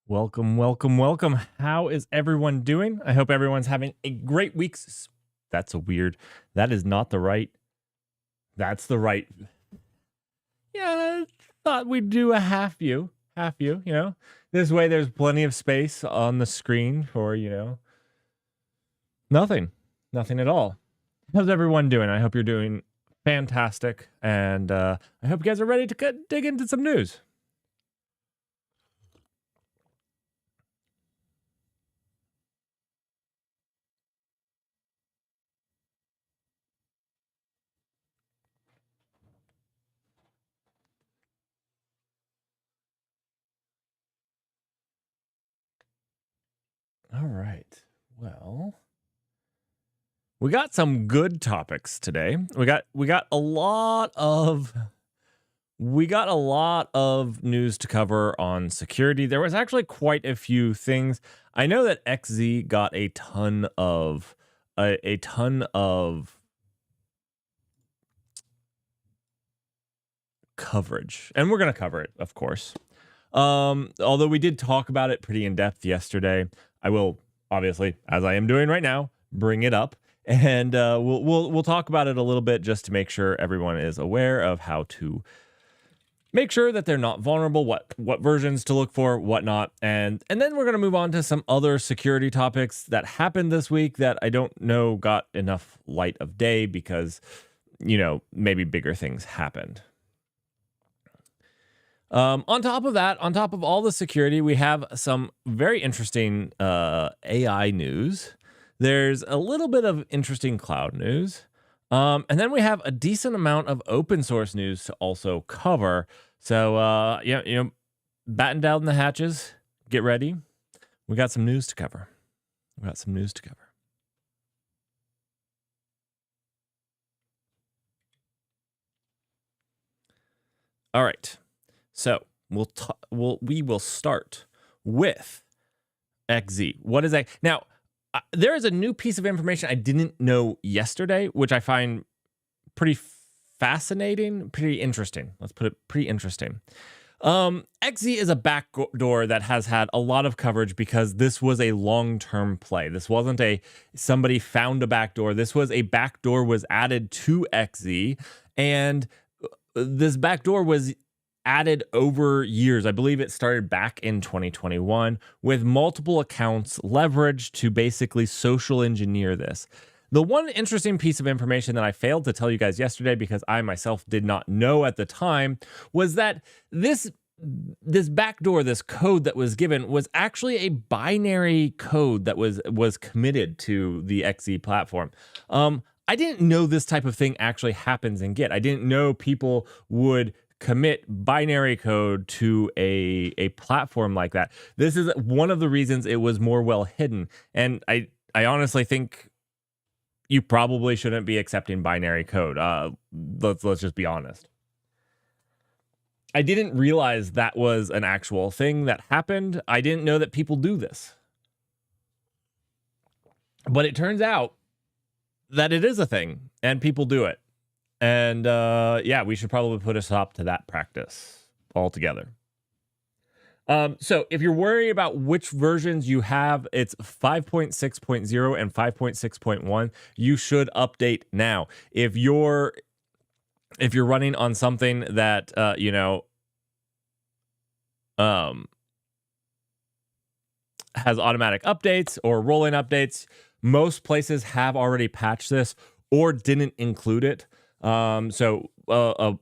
Welcome, welcome, welcome. How is everyone doing? I hope everyone's having a great week. That's a weird. That is not the right. That's the right. Yeah, I thought we'd do a half you. This way there's plenty of space on the screen for, nothing at all. How's everyone doing? I hope you're doing fantastic. And I hope you guys are ready to dig into some news. All right. Well, we got some good topics today. We got a lot of news to cover on security. There was actually quite a few things. I know that XZ got a ton of coverage, and we're going to cover it, of course. Although we did talk about it pretty in depth yesterday, I will obviously, as I am doing right now, bring it up, and we'll talk about it a little bit just to make sure everyone is aware of how to make sure that they're not vulnerable, what versions to look for, whatnot, and then we're going to move on to some other security topics that happened this week that I don't know got enough light of day because, maybe bigger things happened. On top of that, on top of all the security, we have some very interesting AI news. There's a little bit of interesting cloud news. And then we have a decent amount of open source news to also cover. So, batten down the hatches, get ready. We got some news to cover. All right. So we will start with XZ. What is that? Now, there is a new piece of information I didn't know yesterday, which I find pretty fascinating, pretty interesting. Let's put it pretty interesting. XZ is a backdoor that has had a lot of coverage because this was a long-term play. This wasn't somebody found a backdoor. This was a backdoor was added to XZ, and this backdoor was added over years. I believe it started back in 2021 with multiple accounts leveraged to basically social engineer this. The one interesting piece of information that I failed to tell you guys yesterday because I myself did not know at the time was that this backdoor, this code that was given was actually a binary code that was committed to the XZ platform. I didn't know this type of thing actually happens in Git. I didn't know people would commit binary code to a platform like that. This is one of the reasons it was more well hidden. And I honestly think you probably shouldn't be accepting binary code. Let's just be honest. I didn't realize that was an actual thing that happened. I didn't know that people do this. But it turns out that it is a thing and people do it. And we should probably put a stop to that practice altogether. So if you're worried about which versions you have, it's 5.6.0 and 5.6.1. You should update now. If you're running on something that has automatic updates or rolling updates, most places have already patched this or didn't include it. So a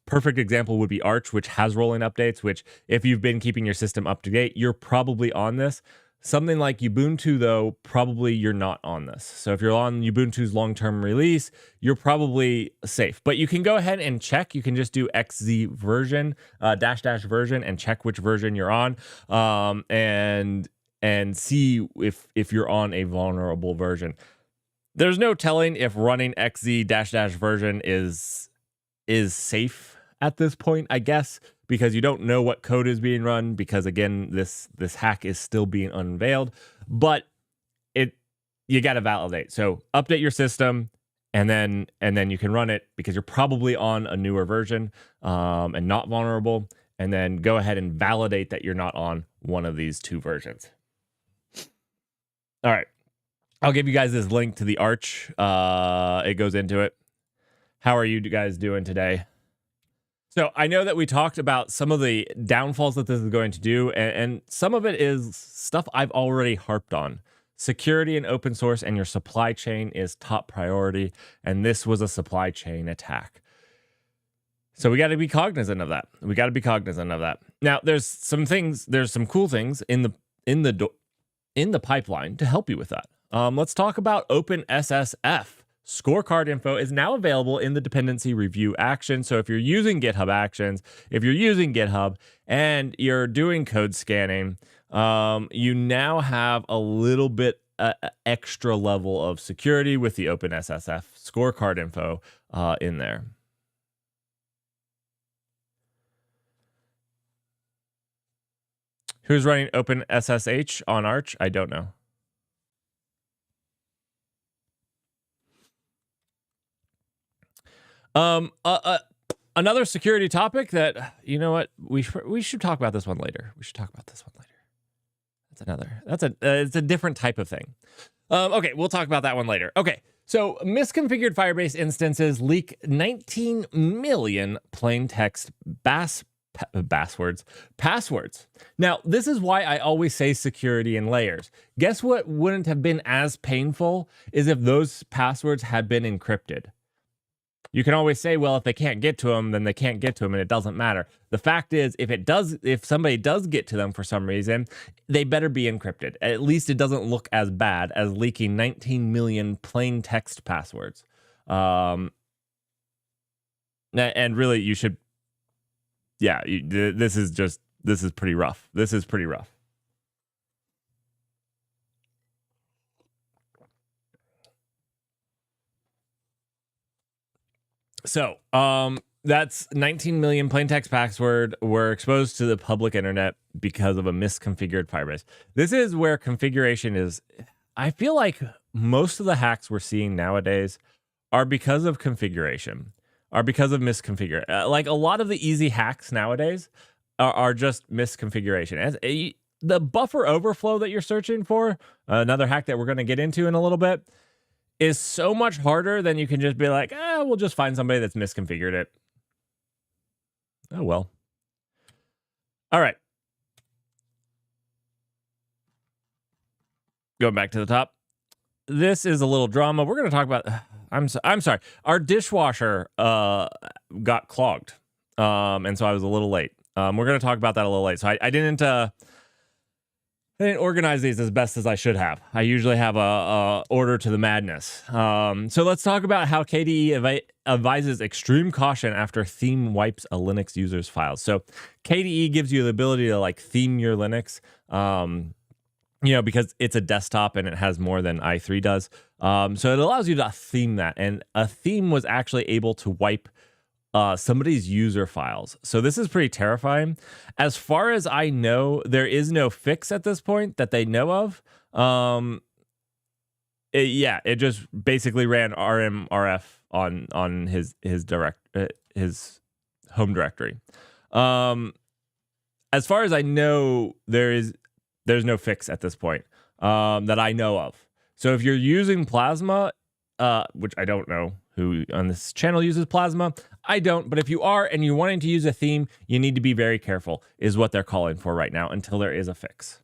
perfect example would be Arch, which has rolling updates, which if you've been keeping your system up to date, you're probably on this. Something like Ubuntu, though, probably you're not on this. So if you're on Ubuntu's long-term release, you're probably safe. But you can go ahead and check. You can just do XZ version, -- version, and check which version you're on, and see if you're on a vulnerable version. There's no telling if running XZ -- version is safe at this point, I guess, because you don't know what code is being run, because again, this hack is still being unveiled, but you got to validate. So update your system and then you can run it because you're probably on a newer version and not vulnerable. and then go ahead and validate that you're not on one of these two versions. All right. I'll give you guys this link to the Arch. It goes into it. How are you guys doing today? So I know that we talked about some of the downfalls that this is going to do, and some of it is stuff I've already harped on. Security in open source and your supply chain is top priority, and this was a supply chain attack. So we got to be cognizant of that. Now, there's some cool things in the pipeline to help you with that. Let's talk about OpenSSF. Scorecard info is now available in the dependency review action. So if you're using GitHub Actions, if you're using GitHub and you're doing code scanning, you now have a little bit extra level of security with the OpenSSF scorecard info in there. Who's running OpenSSH on Arch? I don't know. Another security topic that, you know what, we should talk about this one later. It's a different type of thing. Okay, we'll talk about that one later. Okay, so misconfigured Firebase instances leak 19 million plain text passwords. Now, this is why I always say security in layers. Guess what wouldn't have been as painful is if those passwords had been encrypted. You can always say, well, if they can't get to them, then they can't get to them, and it doesn't matter. The fact is, if somebody does get to them for some reason, they better be encrypted. At least it doesn't look as bad as leaking 19 million plain text passwords. And really, you should, yeah, this is pretty rough. So, that's 19 million plain text password were exposed to the public internet because of a misconfigured Firebase. This is where configuration is. I feel like most of the hacks we're seeing nowadays are because of configuration, are because of misconfigure. Like a lot of the easy hacks nowadays are just misconfiguration. The buffer overflow that you're searching for, another hack that we're going to get into in a little bit, is so much harder than you can just be like, we'll just find somebody that's misconfigured it. Oh, well. All right. Going back to the top. This is a little drama. We're going to talk about, I'm sorry. Our dishwasher got clogged. And so I was a little late. We're going to talk about that a little late. So I didn't organize these as best as I should have. I usually have a order to the madness. So let's talk about how KDE advises extreme caution after theme wipes a Linux user's files. So KDE gives you the ability to like theme your Linux, because it's a desktop and it has more than i3 does. So it allows you to theme that. And a theme was actually able to wipe somebody's user files. So this is pretty terrifying. As far as I know, there is no fix at this point that they know of. It just basically ran rmrf on his home directory. As far as I know, there's no fix at this point that I know of. So if you're using Plasma, which I don't know who on this channel uses Plasma. I don't, but if you are and you're wanting to use a theme, you need to be very careful, is what they're calling for right now until there is a fix.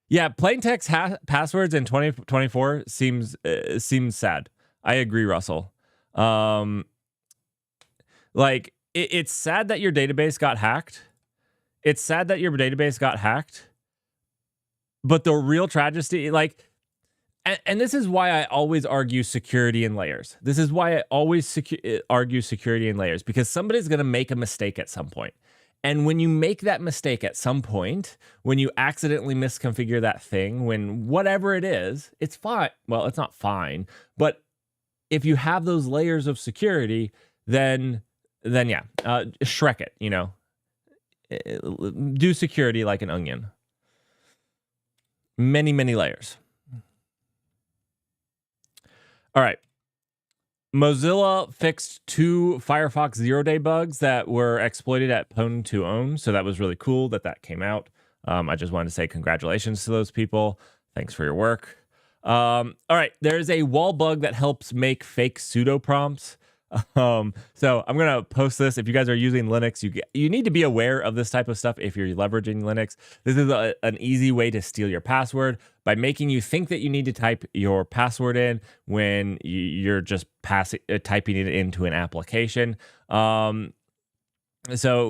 Yeah, plain text passwords in 2024 seems sad. I agree, Russell. It's sad that your database got hacked. But the real tragedy, and this is why I always argue security in layers. Because somebody's going to make a mistake at some point. And when you make that mistake at some point, when you accidentally misconfigure that thing, when whatever it is, it's fine. Well, it's not fine. But if you have those layers of security, then yeah, Shrek it, do security like an onion. Many, many layers. All right. Mozilla fixed 2 Firefox 0-day bugs that were exploited at Pwn2Own, so that was really cool that came out. I just wanted to say congratulations to those people. Thanks for your work. All right, there's a wall bug that helps make fake pseudo prompts. So I'm gonna post this. If you guys are using Linux, you need to be aware of this type of stuff. If you're leveraging Linux, this is an easy way to steal your password by making you think that you need to type your password in when you're just typing it into an application. So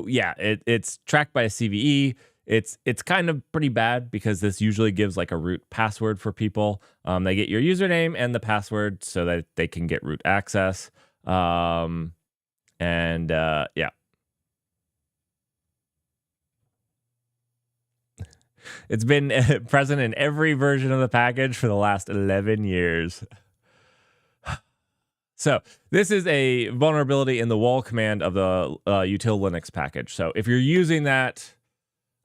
yeah, it's tracked by a CVE. It's kind of pretty bad because this usually gives like a root password for people. They get your username and the password so that they can get root access. Yeah. It's been present in every version of the package for the last 11 years. So this is a vulnerability in the wall command of the util Linux package. So if you're using that,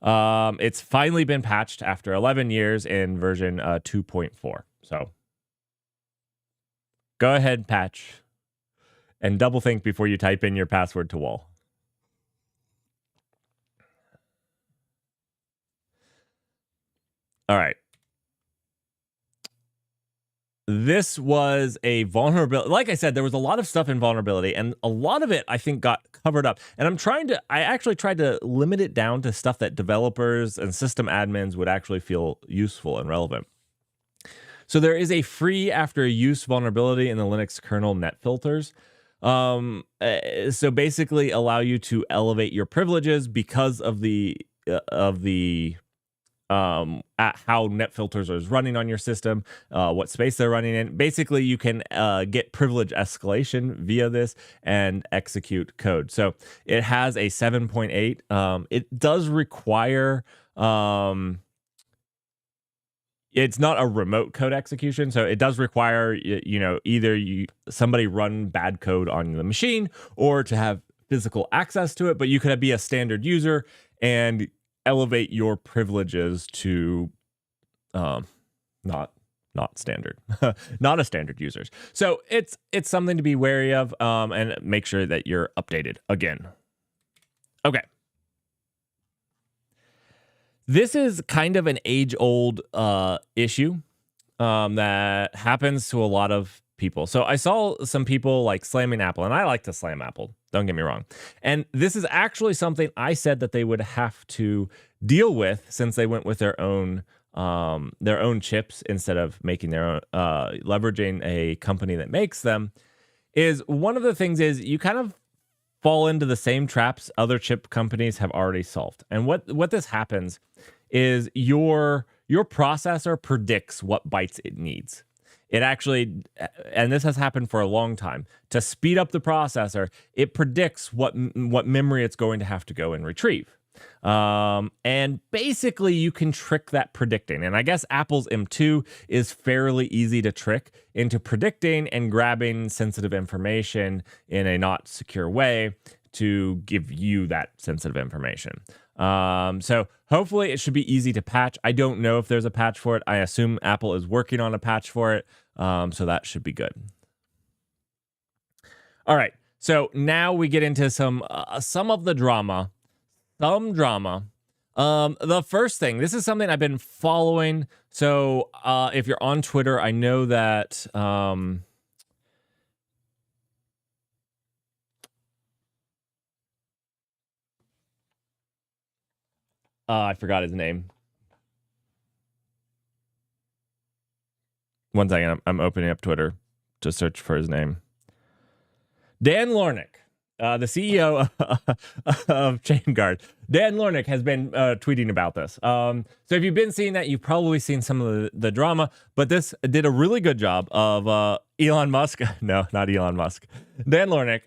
it's finally been patched after 11 years in version 2.4. So go ahead, patch, and double think before you type in your password to wall. All right. This was a vulnerability. Like I said, there was a lot of stuff in vulnerability, and a lot of it, I think, got covered up. And I actually tried to limit it down to stuff that developers and system admins would actually feel useful and relevant. So there is a free after use vulnerability in the Linux kernel net filters. So basically allow you to elevate your privileges because of at how net filters is running on your system, what space they're running in. Basically, you can get privilege escalation via this and execute code. So it has a 7.8. It does require it's not a remote code execution, so it does require either somebody run bad code on the machine or to have physical access to it. But you could be a standard user and elevate your privileges to not standard, not a standard users. So it's something to be wary of, and make sure that you're updated again. Okay. This is kind of an age-old issue that happens to a lot of people. So I saw some people like slamming Apple, and I like to slam Apple, don't get me wrong. And this is actually something I said that they would have to deal with since they went with their own chips instead of making their own, leveraging a company that makes them. Is one of the things is you kind of fall into the same traps other chip companies have already solved. And what this happens is your processor predicts what bytes it needs. It actually, and this has happened for a long time, to speed up the processor, it predicts what memory it's going to have to go and retrieve. And basically you can trick that predicting. And I guess Apple's M2 is fairly easy to trick into predicting and grabbing sensitive information in a not secure way to give you that sensitive information. So hopefully it should be easy to patch. I don't know if there's a patch for it. I assume Apple is working on a patch for it. So that should be good. All right. So now we get into some of the drama. Some drama. The first thing, this is something I've been following. So if you're on Twitter, I know that I forgot his name. One second, I'm opening up Twitter to search for his name. Dan Lornick. The CEO of ChainGuard, Dan Lornick, has been tweeting about this. So if you've been seeing that, you've probably seen some of the drama, but this did a really good job of Elon Musk. No, not Elon Musk. Dan Lornick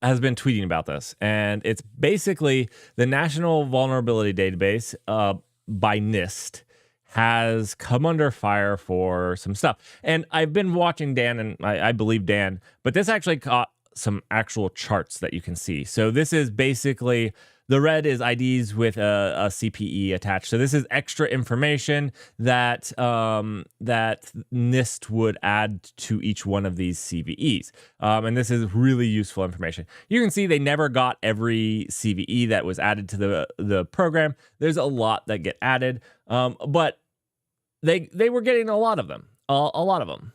has been tweeting about this. And it's basically the National Vulnerability Database by NIST has come under fire for some stuff. And I've been watching Dan, and I believe Dan, but this actually caught some actual charts that you can see. So this is basically The red is IDs with a CPE attached. So this is extra information that that NIST would add to each one of these CVEs. And this is really useful information. You can see they never got every CVE that was added to the program. There's a lot that get added, but they were getting a lot of them, a lot of them.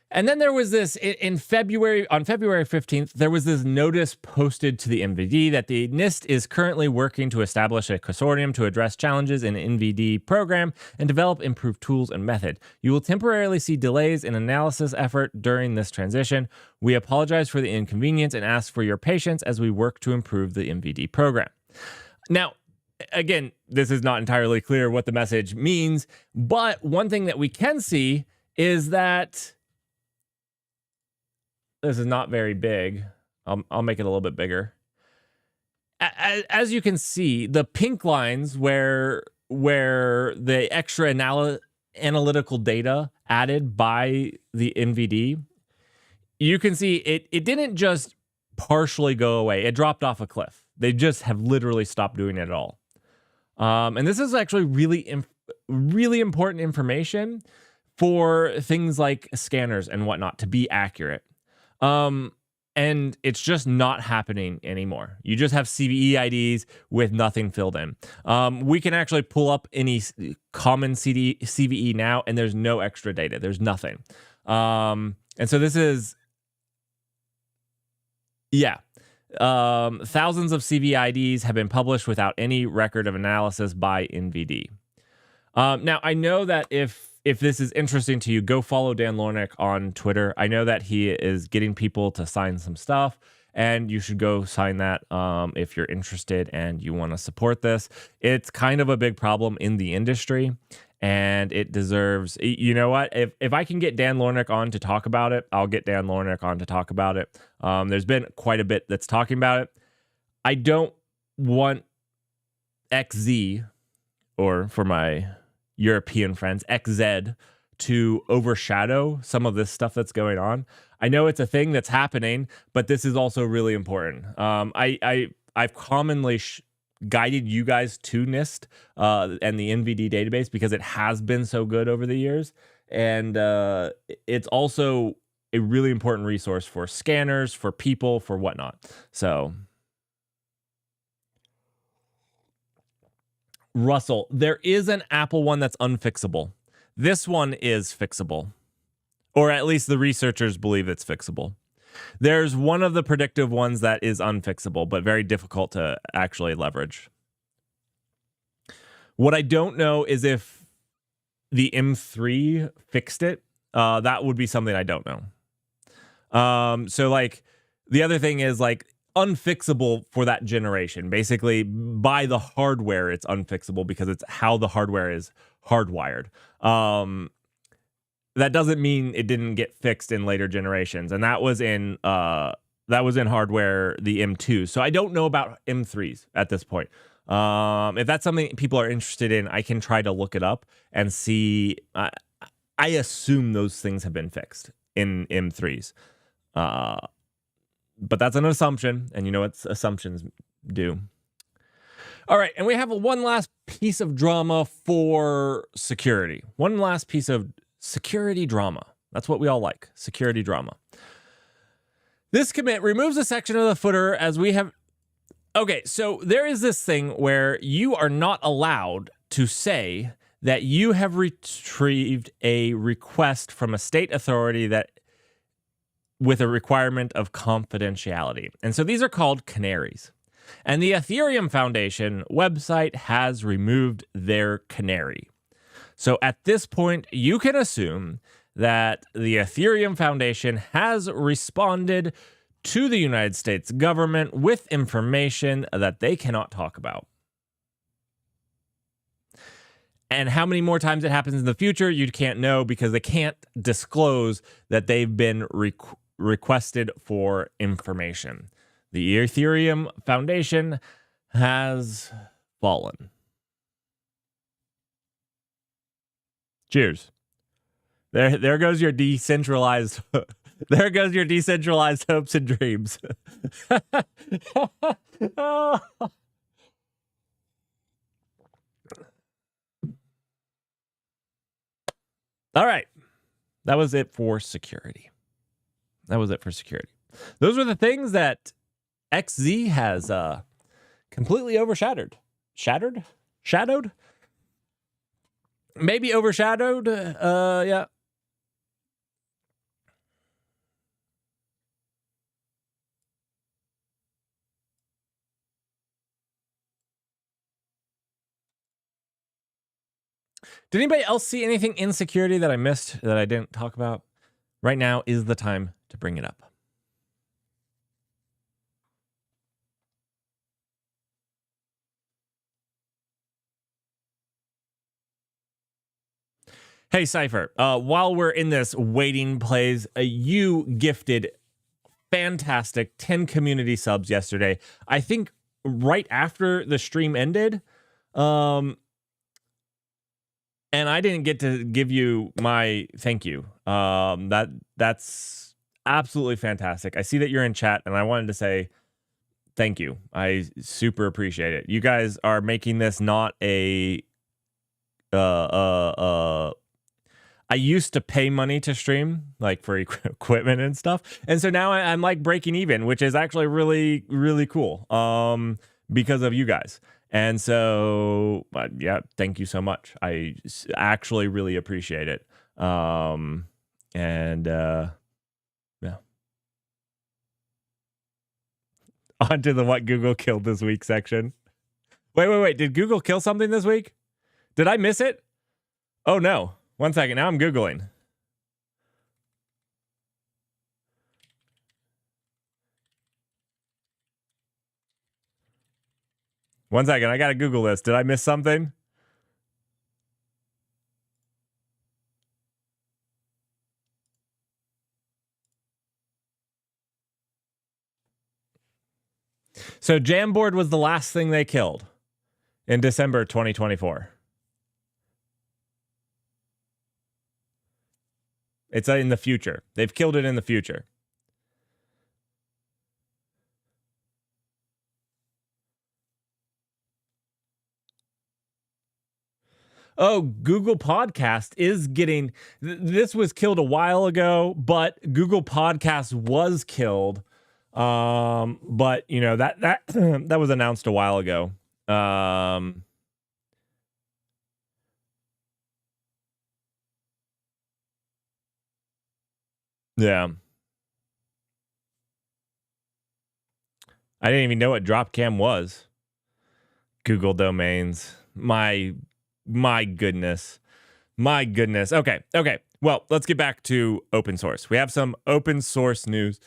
And then there was this in February, on February 15th, there was this notice posted to the MVD that the NIST is currently working to establish a consortium to address challenges in NVD program and develop improved tools and method. You will temporarily see delays in analysis effort during this transition. We apologize for the inconvenience and ask for your patience as we work to improve the MVD program. Now, again, this is not entirely clear what the message means, but one thing that we can see is that this is not very big. I'll make it a little bit bigger. As you can see, the pink lines where the extra analytical data added by the NVD, you can see it didn't just partially go away. It dropped off a cliff. They just have literally stopped doing it at all. And this is actually really important information for things like scanners and whatnot to be accurate. And it's just not happening anymore. You just have CVE IDs with nothing filled in. We can actually pull up any common CVE now, and there's no extra data. There's nothing. And so this is, yeah. Thousands of CVE IDs have been published without any record of analysis by NVD. Now, I know that if this is interesting to you, go follow Dan Lornick on Twitter. I know that he is getting people to sign some stuff, and you should go sign that if you're interested and you want to support this. It's kind of a big problem in the industry, and it deserves, you know what? If I can get Dan Lornick on to talk about it, I'll get Dan Lornick on to talk about it. There's been quite a bit that's talking about it. I don't want XZ, or for my European friends, XZ, to overshadow some of this stuff that's going on. I know it's a thing that's happening, but this is also really important. I've commonly guided you guys to NIST and the NVD database because it has been so good over the years. And it's also a really important resource for scanners, for people, for whatnot. So, Russell, there is an Apple one that's unfixable. This one is fixable, or at least the researchers believe it's fixable. There's one of the predictive ones that is unfixable, but very difficult to actually leverage. What I don't know is if the M3 fixed it. That would be something I don't know. So like the other thing is like unfixable for that generation. Basically, by the hardware, it's unfixable because it's how the hardware is hardwired. That doesn't mean it didn't get fixed in later generations, and that was in hardware, the M2. So I don't know about M3s at this point. If that's something people are interested in, I can try to look it up and see. I assume those things have been fixed in M3s. But that's an assumption, and you know what assumptions do. All right, and we have one last piece of drama for security. One last piece of security drama. That's what we all like, security drama. This commit removes a section of the footer as we have... Okay, so there is this thing where you are not allowed to say that you have retrieved a request from a state authority that with a requirement of confidentiality. And so these are called canaries. And the Ethereum Foundation website has removed their canary. So at this point, you can assume that the Ethereum Foundation has responded to the United States government with information that they cannot talk about. And how many more times it happens in the future, you can't know because they can't disclose that they've been requested for information. The Ethereum Foundation has fallen. Cheers. There goes your decentralized There goes your decentralized hopes and dreams. Oh. All right. That was it for security. Those were the things that XZ has completely overshadowed. Shadowed? Maybe overshadowed. Yeah. Did anybody else see anything in security that I missed that I didn't talk about? Right now is the time to bring it up. Hey, Cypher, while we're in this waiting plays, you gifted fantastic 10 community subs yesterday. I think right after the stream ended. And I didn't get to give you my thank you. That's absolutely fantastic. I see that you're in chat, and I wanted to say thank you. I super appreciate it. You guys are making this not a I used to pay money to stream, like for equipment and stuff, and so now I'm like breaking even, which is actually really, really cool. Because of you guys. And so, yeah, thank you so much. I actually really appreciate it. Yeah. On to the what Google killed this week section. Wait. Did Google kill something this week? Did I miss it? Oh, no. 1 second. Now I'm Googling. One second, I gotta Google this. Did I miss something? So Jamboard was the last thing they killed in December 2024. It's in the future. They've killed it in the future. Oh, Google Podcast is getting... This was killed a while ago, but Google Podcast was killed. But, you know, that that was announced a while ago. Yeah. I didn't even know what Dropcam was. Google domains. My goodness. Okay. Well, let's get back to open source. We have some open source news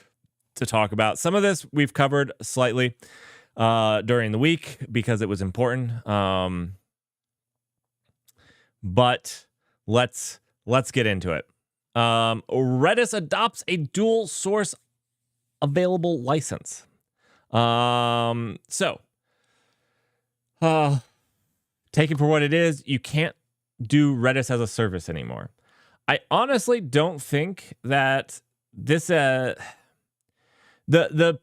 to talk about. Some of this we've covered slightly during the week because it was important. But let's get into it. Redis adopts a dual source available license. Take it for what it is. You can't do Redis as a service anymore. I honestly don't think that this the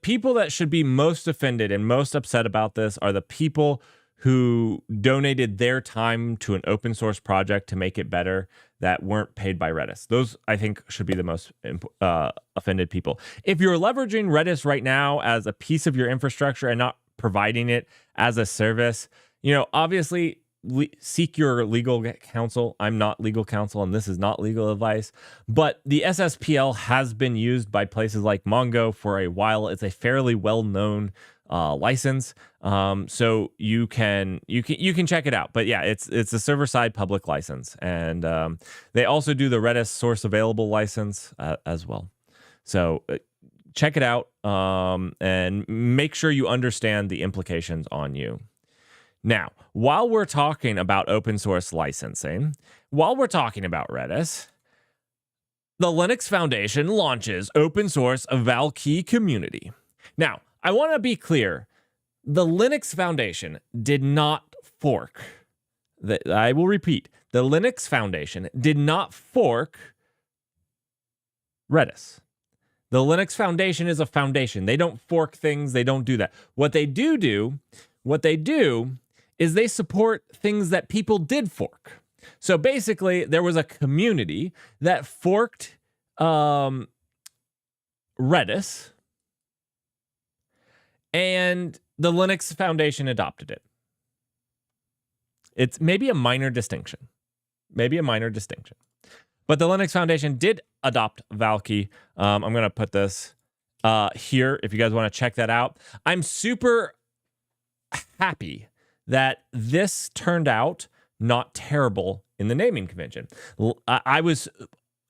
people that should be most offended and most upset about this are the people who donated their time to an open source project to make it better that weren't paid by Redis. Those, I think, should be the most offended people. If you're leveraging Redis right now as a piece of your infrastructure and not providing it as a service, you know, obviously seek your legal counsel. I'm not legal counsel, and this is not legal advice. But the SSPL has been used by places like Mongo for a while. It's a fairly well-known license, so you can check it out. But yeah, it's a server-side public license, and they also do the Redis source available license as well. So check it out, and make sure you understand the implications on you. Now, while we're talking about open source licensing, while we're talking about Redis, the Linux Foundation launches open source Valkey community. Now, I want to be clear. The Linux Foundation did not fork. I will repeat. The Linux Foundation did not fork Redis. The Linux Foundation is a foundation. They don't fork things. They don't do that. What they do is they support things that people did fork. So basically, there was a community that forked Redis, and the Linux Foundation adopted it. It's maybe a minor distinction. But the Linux Foundation did adopt Valkey. I'm going to put this here if you guys want to check that out. I'm super happy that this turned out not terrible in the naming convention. I was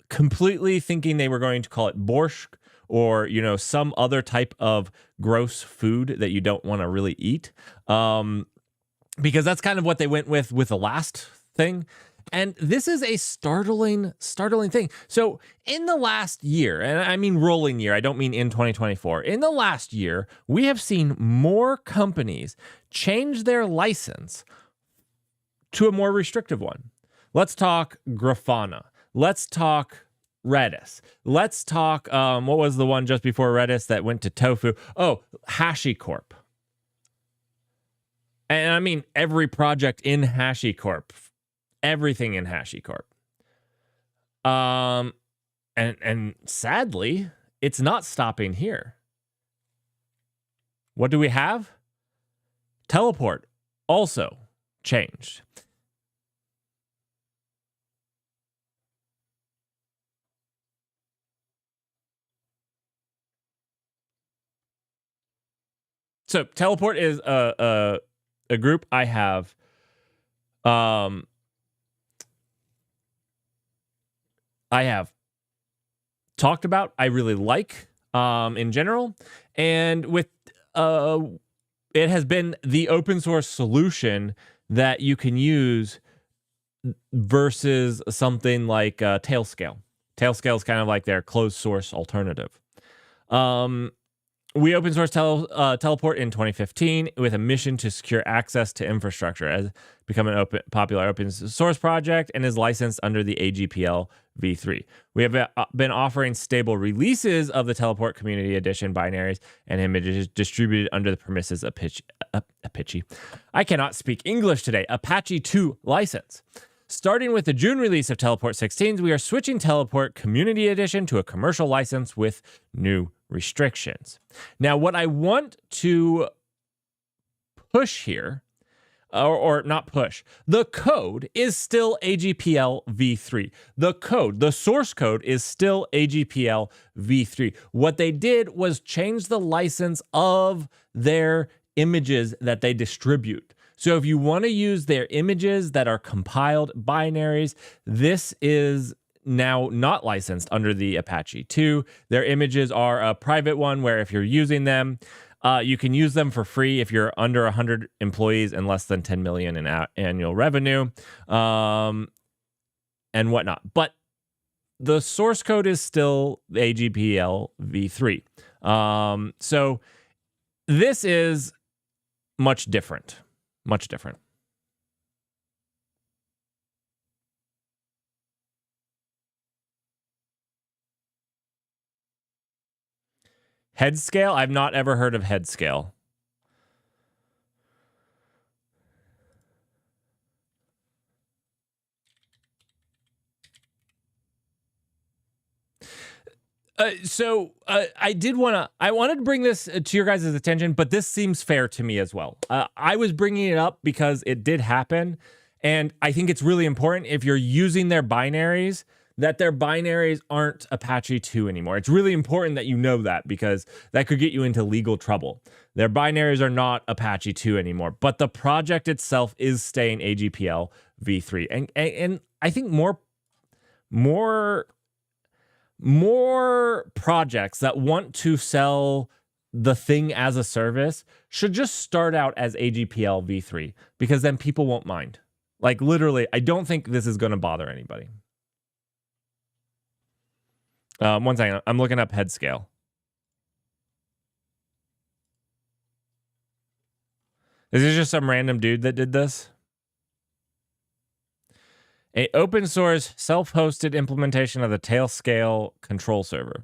completely thinking they were going to call it borscht or, some other type of gross food that you don't want to really eat. Because that's kind of what they went with the last thing. And this is a startling thing. So in the last year, and I mean rolling year, I don't mean in 2024. In the last year, we have seen more companies change their license to a more restrictive one. Let's talk Grafana. Let's talk Redis. Let's talk, what was the one just before Redis that went to Tofu? Oh, HashiCorp. And I mean every project in HashiCorp. Everything in HashiCorp. And sadly, it's not stopping here. What do we have? Teleport also changed. So Teleport is a group I have talked about, I really like in general, and with it has been the open source solution that you can use versus something like Tailscale. Tailscale is kind of like their closed source alternative. We open source Teleport in 2015 with a mission to secure access to infrastructure, as become an popular open source project, and is licensed under the AGPL v3. We have been offering stable releases of the Teleport Community Edition binaries and images distributed under the permissions Apache. I cannot speak English today. Apache 2 license. Starting with the June release of Teleport 16, we are switching Teleport Community Edition to a commercial license with new restrictions. Now, what I want to push here, or not push, the code is still AGPL v3. The source code is still AGPL v3. What they did was change the license of their images that they distribute. So if you want to use their images that are compiled binaries, this is now not licensed under the Apache 2. Their images are a private one where if you're using them, you can use them for free if you're under 100 employees and less than 10 million in annual revenue, and whatnot. But the source code is still AGPL v3. So this is much different. Much different. Head scale? I've not ever heard of head scale. I wanted to bring this to your guys' attention, but this seems fair to me as well. I was bringing it up because it did happen, and I think it's really important if you're using their binaries, that their binaries aren't Apache 2 anymore. It's really important that you know that, because that could get you into legal trouble. Their binaries are not Apache 2 anymore, but the project itself is staying AGPL v3. And I think more projects that want to sell the thing as a service should just start out as AGPL v3, because then people won't mind. Like, literally, I don't think this is going to bother anybody. One second, I'm looking up head scale. Is this just some random dude that did this? A open source self-hosted implementation of the Tailscale control server.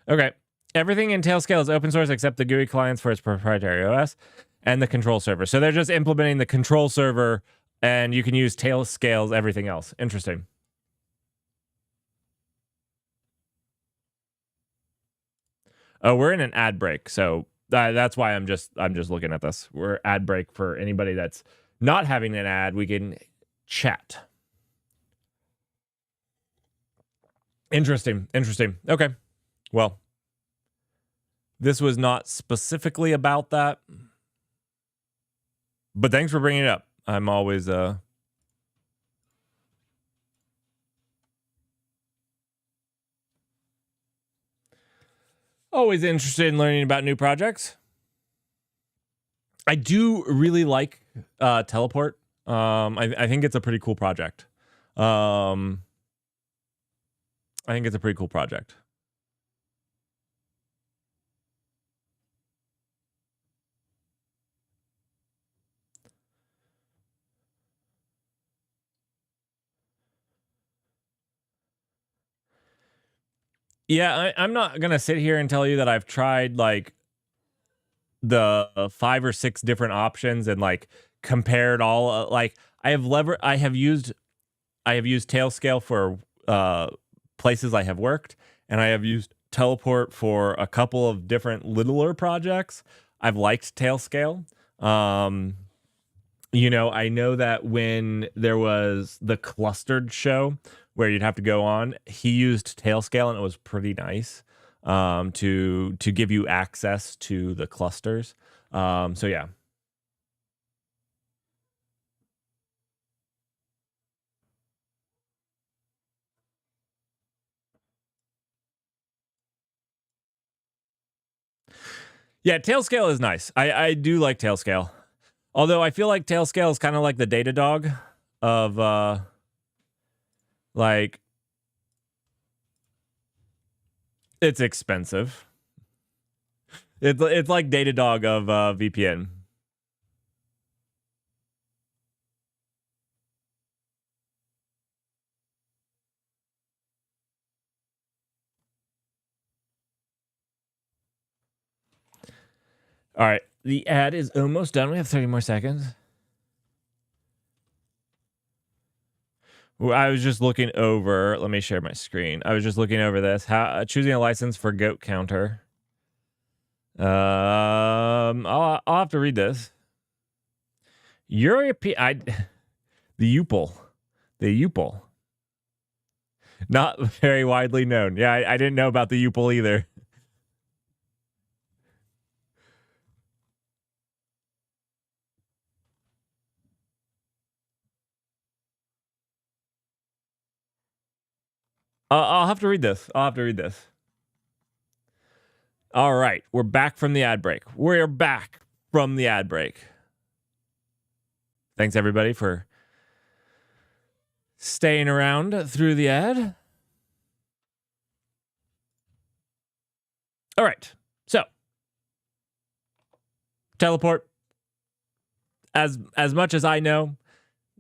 Okay. Everything in Tailscale is open source except the GUI clients for its proprietary OS and the control server. So they're just implementing the control server, and you can use Tailscale's everything else. Interesting. Oh, we're in an ad break, so that's why I'm just looking at this. We're ad break for anybody that's not having an ad. We can chat. Interesting. Okay. Well, this was not specifically about that, but thanks for bringing it up. I'm always always interested in learning about new projects. I do really like Teleport. I think it's a pretty cool project. Yeah, I'm not going to sit here and tell you that I've tried like the 5 or 6 different options and like compared all like I have used Tailscale for places I have worked, and I have used Teleport for a couple of different littler projects. I've liked Tailscale. You know, I know that when there was the clustered show where you'd have to go on, he used Tailscale, and it was pretty nice to give you access to the clusters. So yeah. Yeah, Tailscale is nice. I do like Tailscale. Although I feel like Tailscale is kind of like the Datadog of like it's expensive. It's like Datadog of VPN. All right, the ad is almost done. We have 30 more seconds. I was just looking over. Let me share my screen. I was just looking over this. How choosing a license for goat counter. I'll have to read this. European, the UPL. Not very widely known. Yeah, I didn't know about the UPL either. I'll have to read this. All right, we're back from the ad break. Thanks, everybody, for staying around through the ad. All right, so Teleport, as much as I know,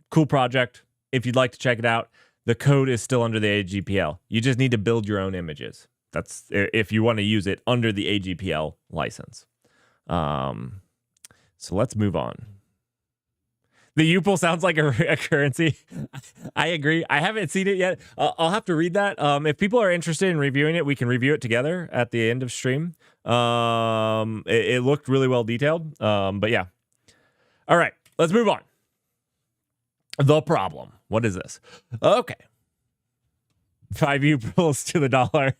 cool project. If you'd like to check it out, the code is still under the AGPL. You just need to build your own images. That's if you want to use it under the AGPL license. So let's move on. The UPL sounds like a currency. I agree. I haven't seen it yet. I'll have to read that. If people are interested in reviewing it, we can review it together at the end of stream. It looked really well detailed. But yeah. All right, let's move on. The problem. What is this? Okay. 5 UPLs to the dollar.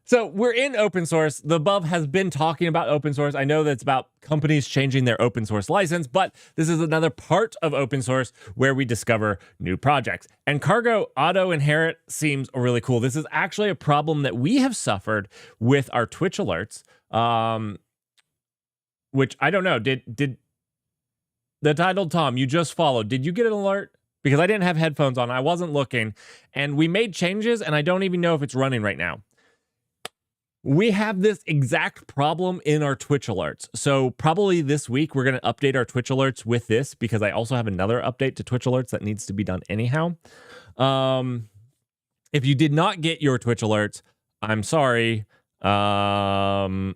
So we're in open source. The Bub has been talking about open source. I know that's about companies changing their open source license, but this is another part of open source where we discover new projects. And Cargo Auto Inherit seems really cool. This is actually a problem that we have suffered with our Twitch alerts, which I don't know. Did the titled Tom, you just followed, did you get an alert? Because I didn't have headphones on. I wasn't looking. And we made changes, and I don't even know if it's running right now. We have this exact problem in our Twitch alerts. So probably this week, we're going to update our Twitch alerts with this, because I also have another update to Twitch alerts that needs to be done anyhow. If you did not get your Twitch alerts, I'm sorry. Our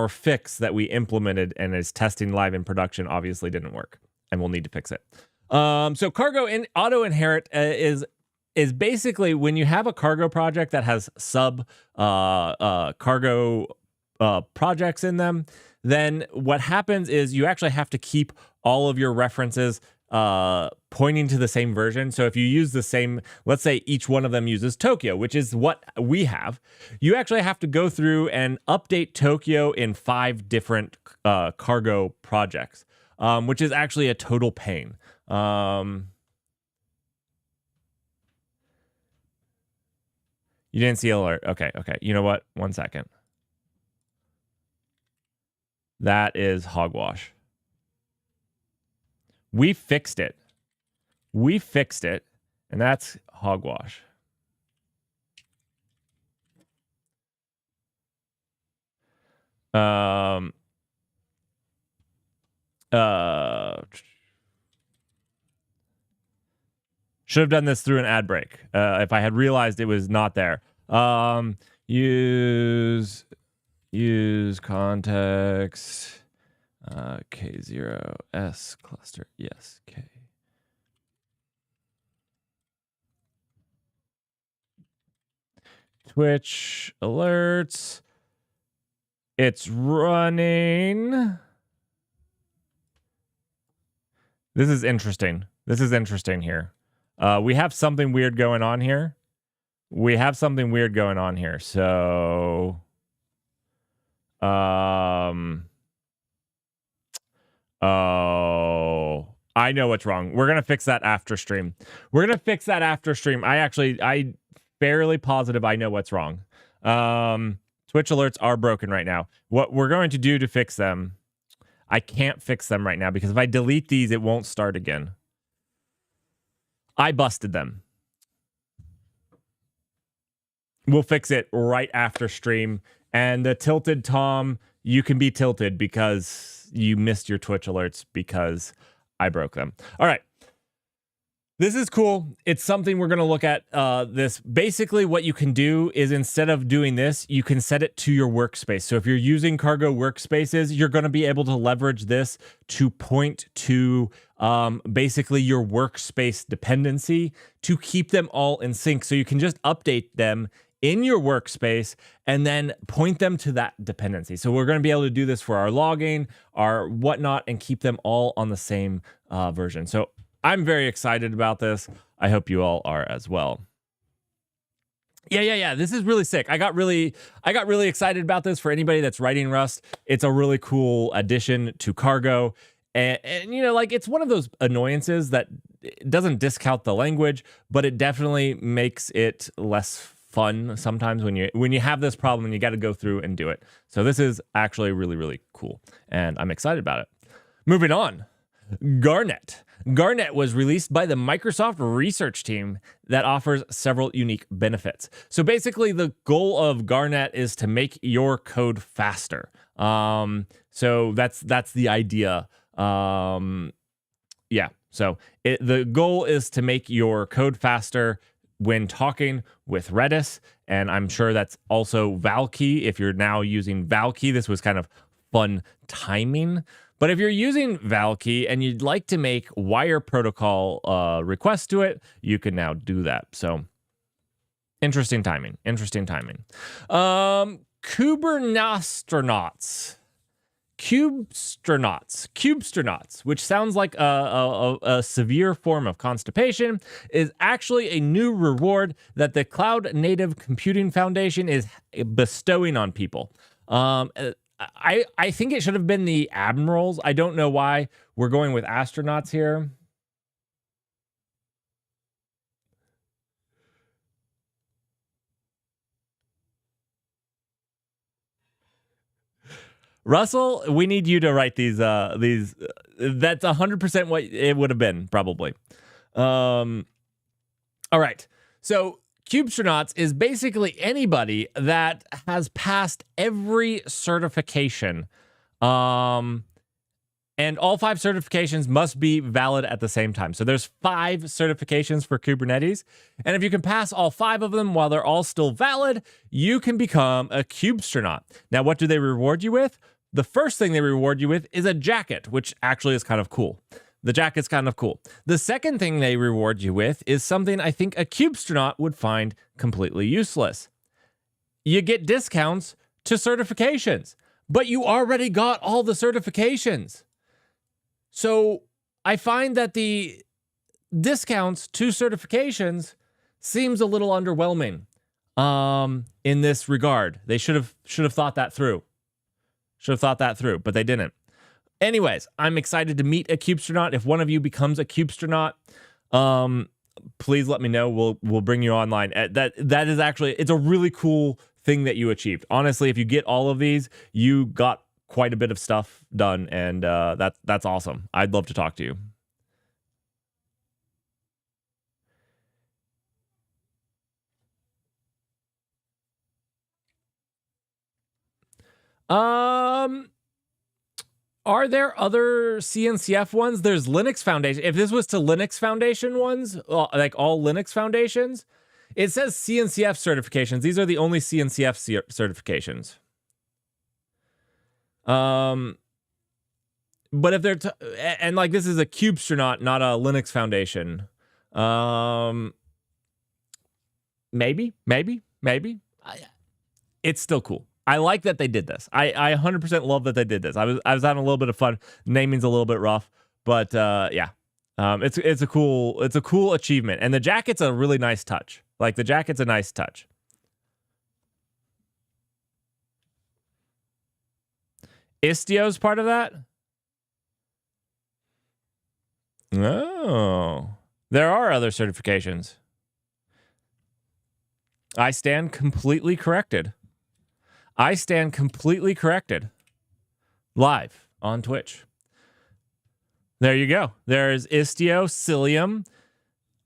fix that we implemented and is testing live in production obviously didn't work, and we'll need to fix it. So cargo in auto inherit is basically when you have a cargo project that has sub cargo projects in them, then what happens is you actually have to keep all of your references pointing to the same version. So if you use the same, let's say each one of them uses Tokyo, which is what we have, you actually have to go through and update Tokyo in 5 different cargo projects, which is actually a total pain. You didn't see alert. Okay. You know what? 1 second. That is hogwash. We fixed it. And that's hogwash. Should have done this through an ad break. If I had realized it was not there. Use context. K0S cluster. Yes, K. Twitch alerts. It's running. This is interesting. Here. We have something weird going on here. So, oh, I know what's wrong. We're going to fix that after stream. I fairly positive I know what's wrong. Twitch alerts are broken right now. What we're going to do to fix them, I can't fix them right now because if I delete these, it won't start again. I busted them. We'll fix it right after stream. And the tilted Tom, you can be tilted because you missed your Twitch alerts because I broke them. All right. This is cool. It's something we're going to look at. This basically what you can do is instead of doing this, you can set it to your workspace. So if you're using cargo workspaces, you're going to be able to leverage this to point to basically your workspace dependency to keep them all in sync. So you can just update them in your workspace and then point them to that dependency. So we're going to be able to do this for our logging, our whatnot, and keep them all on the same version. So I'm very excited about this. I hope you all are as well. Yeah. This is really sick. I got really excited about this for anybody that's writing Rust. It's a really cool addition to cargo. And you know, like it's one of those annoyances that doesn't discount the language, but it definitely makes it less fun sometimes when you have this problem and you got to go through and do it. So this is actually really, really cool. And I'm excited about it. Moving on. Garnet. Garnet was released by the Microsoft research team that offers several unique benefits. So basically the goal of Garnet is to make your code faster. So that's the idea. Yeah. So the goal is to make your code faster when talking with Redis. And I'm sure that's also Valkey. If you're now using Valkey, this was kind of fun timing. But if you're using Valkey and you'd like to make wire protocol requests to it, you can now do that. So interesting timing. Cubsternauts, which sounds like a severe form of constipation, is actually a new reward that the Cloud Native Computing Foundation is bestowing on people. I think it should have been the admirals. I don't know why we're going with astronauts here. Russell, we need you to write these. That's 100% what it would have been, probably. All right. So Cubsternauts is basically anybody that has passed every certification And all 5 certifications must be valid at the same time. So there's 5 certifications for Kubernetes. And if you can pass all 5 of them while they're all still valid, you can become a Cubstaut. Now, what do they reward you with? The first thing they reward you with is a jacket, which actually is kind of cool. The jacket's kind of cool. The second thing they reward you with is something I think a Cubstaut would find completely useless. You get discounts to certifications, but you already got all the certifications. So I find that the discounts to certifications seems a little underwhelming in this regard. They should have thought that through. But they didn't. Anyways, I'm excited to meet a Cubstaut. If one of you becomes a Cubstaut, please let me know. We'll bring you online. That is actually, it's a really cool thing that you achieved. Honestly, if you get all of these, you got quite a bit of stuff done, and that's awesome. I'd love to talk to you. Are there other CNCF ones? There's Linux Foundation. If this was to Linux Foundation ones, like all Linux Foundations, it says CNCF certifications. These are the only CNCF certifications. But if they're and like this is a Cubstaut, not a Linux Foundation. Maybe. It's still cool. I like that they did this. I 100% love that they did this. I was having a little bit of fun. Naming's a little bit rough, but yeah. It's a cool achievement, and the jacket's a really nice touch. Like the jacket's a nice touch. Istio's part of that? Oh. There are other certifications. I stand completely corrected. Live on Twitch. There you go. There's Istio, Cilium,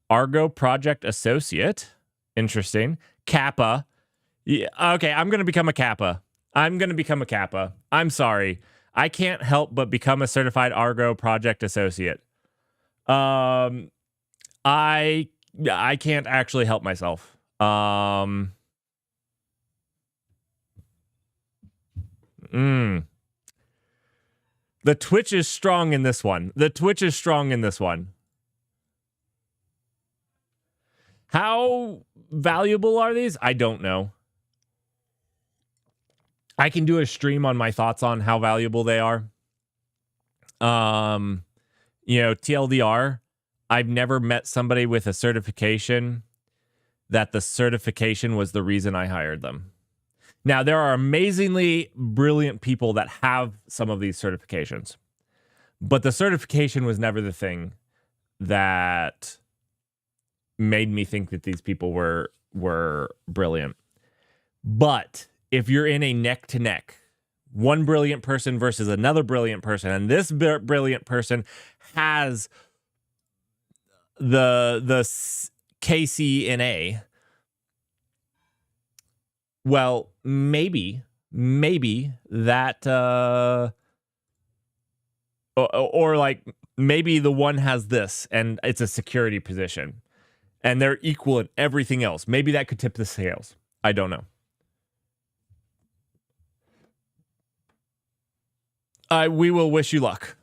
Argo Project Associate. Interesting. Kappa. Yeah, okay, I'm going to become a Kappa. I'm sorry. I can't help but become a certified Argo Project Associate. I can't actually help myself. The Twitch is strong in this one. How valuable are these? I don't know. I can do a stream on my thoughts on how valuable they are. TLDR, I've never met somebody with a certification that the certification was the reason I hired them. Now, there are amazingly brilliant people that have some of these certifications, but the certification was never the thing that made me think that these people were brilliant. But if you're in a neck-to-neck, one brilliant person versus another brilliant person, and this brilliant person has the KCNA, well, maybe that or like maybe the one has this and it's a security position and they're equal in everything else. Maybe that could tip the scales. I don't know. We will wish you luck.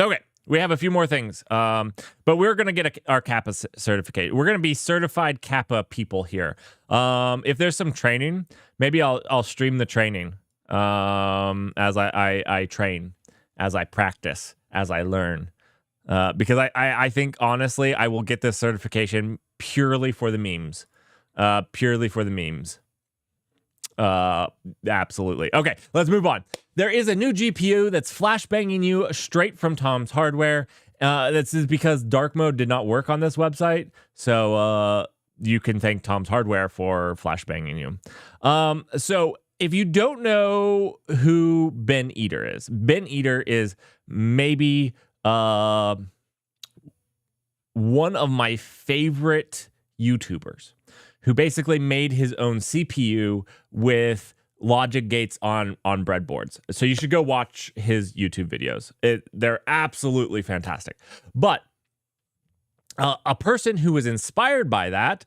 Okay. We have a few more things, but we're going to get our Kappa certificate. We're going to be certified Kappa people here. If there's some training, maybe I'll stream the training as I train, as I practice, as I learn. Because I think, honestly, I will get this certification purely for the memes. Absolutely. Okay, let's move on. There is a new GPU that's flashbanging you straight from Tom's Hardware. This is because dark mode did not work on this website, so you can thank Tom's Hardware for flashbanging you. So if you don't know who Ben Eater is maybe one of my favorite YouTubers, who basically made his own CPU with logic gates on breadboards. So you should go watch his YouTube videos. They're absolutely fantastic. But a person who was inspired by that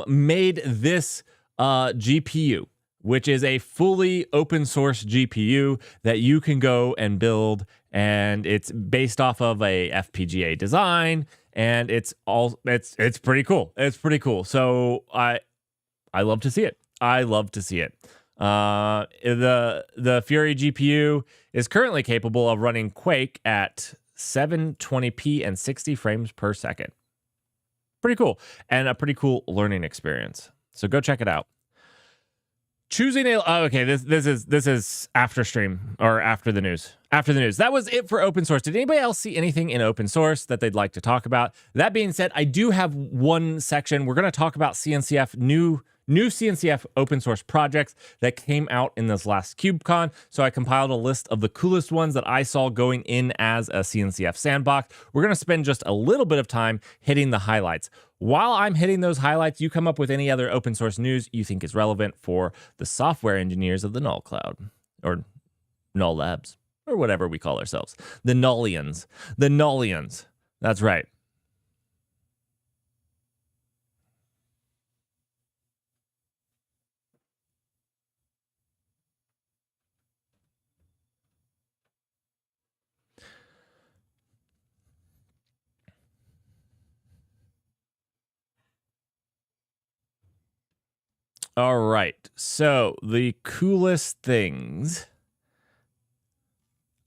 made this GPU, which is a fully open source GPU that you can go and build, and it's based off of a FPGA design, and it's pretty cool. It's pretty cool. So I love to see it. I love to see it. The Fury GPU is currently capable of running Quake at 720p and 60 frames per second. Pretty cool, and a pretty cool learning experience. So go check it out. Choosing a okay, this is after stream or after the news. After the news. That was it for open source. Did anybody else see anything in open source that they'd like to talk about? That being said, I do have one section. We're going to talk about CNCF, new CNCF open source projects that came out in this last KubeCon. So I compiled a list of the coolest ones that I saw going in as a CNCF sandbox. We're going to spend just a little bit of time hitting the highlights. While I'm hitting those highlights, you come up with any other open source news you think is relevant for the software engineers of the Null Cloud, or Null Labs, or whatever we call ourselves. The Nullians. The Nullians. That's right. All right, so the coolest things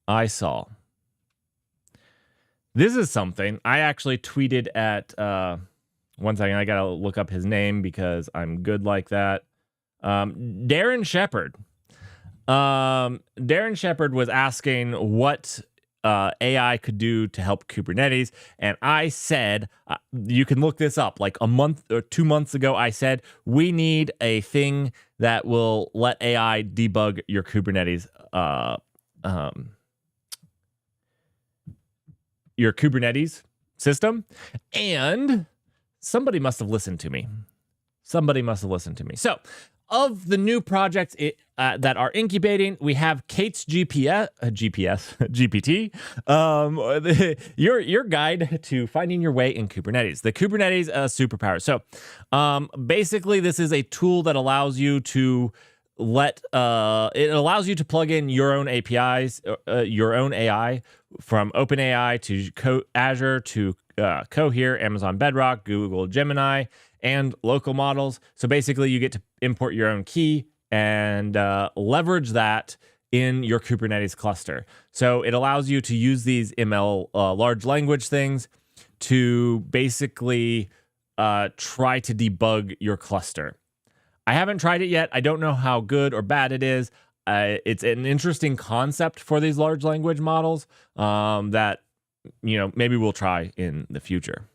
I saw. This is something I actually tweeted at, one second, I gotta look up his name because I'm good like that. Darren Shepard. Darren Shepard was asking what AI could do to help Kubernetes, and I said, you can look this up, like a month or 2 months ago, I said, we need a thing that will let AI debug your Kubernetes, system, and somebody must have listened to me. Somebody must have listened to me. So, of the new projects that are incubating, we have Kate's GPT, your guide to finding your way in Kubernetes, the Kubernetes superpower. So basically, this is a tool that allows you to plug in your own APIs, your own AI, from OpenAI to Azure to Cohere, Amazon Bedrock, Google Gemini, and local models. So basically, you get to import your own key and leverage that in your Kubernetes cluster. So it allows you to use these ML large language things to basically try to debug your cluster. I haven't tried it yet. I don't know how good or bad it is. It's an interesting concept for these large language models that maybe we'll try in the future.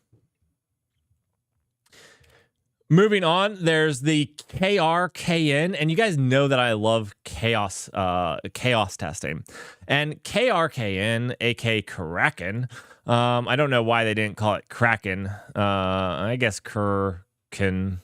Moving on, there's the KRKN, and you guys know that I love chaos testing. And KRKN, aka Kraken, I don't know why they didn't call it Kraken. I guess Kirkin.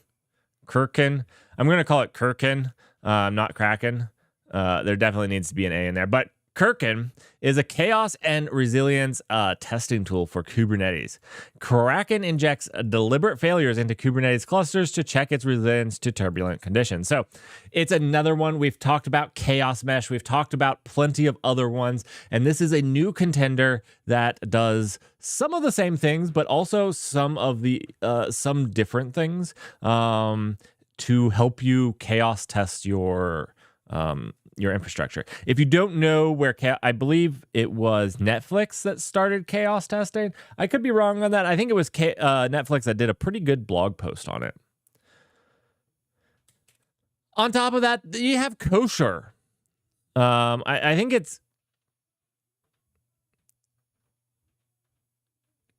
I'm going to call it Kirkin, not Kraken. There definitely needs to be an A in there, but Kirkin is a chaos and resilience testing tool for Kubernetes. Kraken injects deliberate failures into Kubernetes clusters to check its resilience to turbulent conditions. So it's another one. We've talked about Chaos Mesh. We've talked about plenty of other ones. And this is a new contender that does some of the same things, but also some different things to help you chaos test your infrastructure. If you don't know where, I believe it was Netflix that started chaos testing. I could be wrong on that. I think it was Netflix that did a pretty good blog post on it. On top of that, you have Kosher. I think it's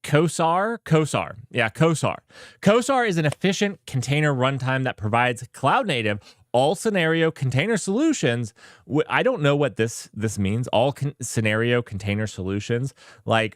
Kosar. Yeah, Kosar. Kosar is an efficient container runtime that provides cloud-native all-scenario container solutions. I don't know what this means. All scenario container solutions. Like,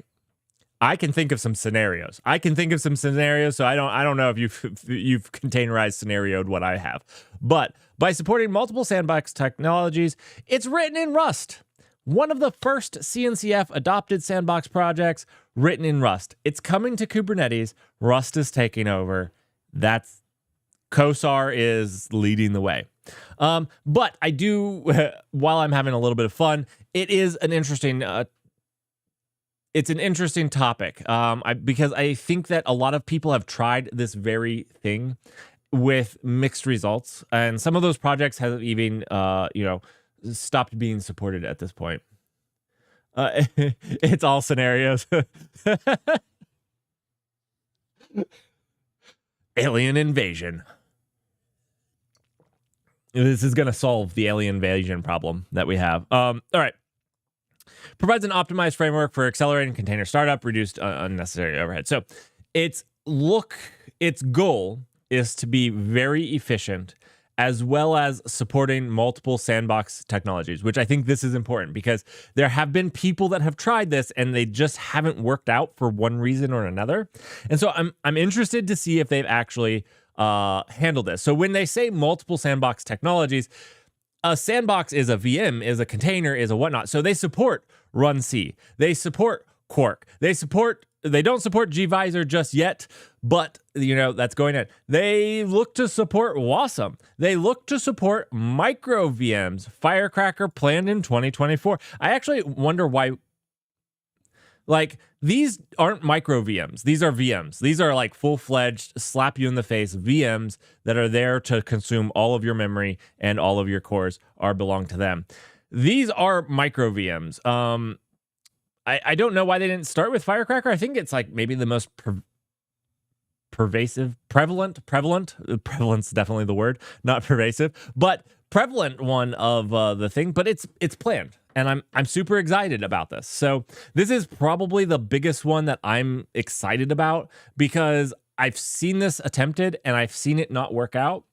I can think of some scenarios. So I don't know if you've containerized scenarioed what I have. But by supporting multiple sandbox technologies, it's written in Rust. One of the first CNCF adopted sandbox projects written in Rust. It's coming to Kubernetes. Rust is taking over. That's Kosar is leading the way. But I do, while I'm having a little bit of fun, it is an interesting it's an interesting topic because I think that a lot of people have tried this very thing with mixed results, and some of those projects have even stopped being supported at this point. It's all scenarios. Alien invasion. This is going to solve the alien invasion problem that we have. All right. Provides an optimized framework for accelerating container startup, reduced unnecessary overhead. So its goal is to be very efficient, as well as supporting multiple sandbox technologies, which I think this is important because there have been people that have tried this and they just haven't worked out for one reason or another. And so I'm interested to see if they've actually handled this. So when they say multiple sandbox technologies, a sandbox is a VM, is a container, is a whatnot. So they support Run C. They support Quark. They don't support gvisor just yet, but that's going in. They look to support Wasm. They look to support micro VMs. Firecracker planned in 2024. I actually wonder why. Like, these aren't micro VMs. These are VMs. These are like full-fledged, slap you in the face VMs that are there to consume all of your memory, and all of your cores belong to them. These are micro VMs. I don't know why they didn't start with Firecracker. I think it's like maybe the most prevalent. Prevalent's definitely the word, not pervasive, but prevalent one of the thing. But it's planned, and I'm super excited about this. So this is probably the biggest one that I'm excited about because I've seen this attempted and I've seen it not work out.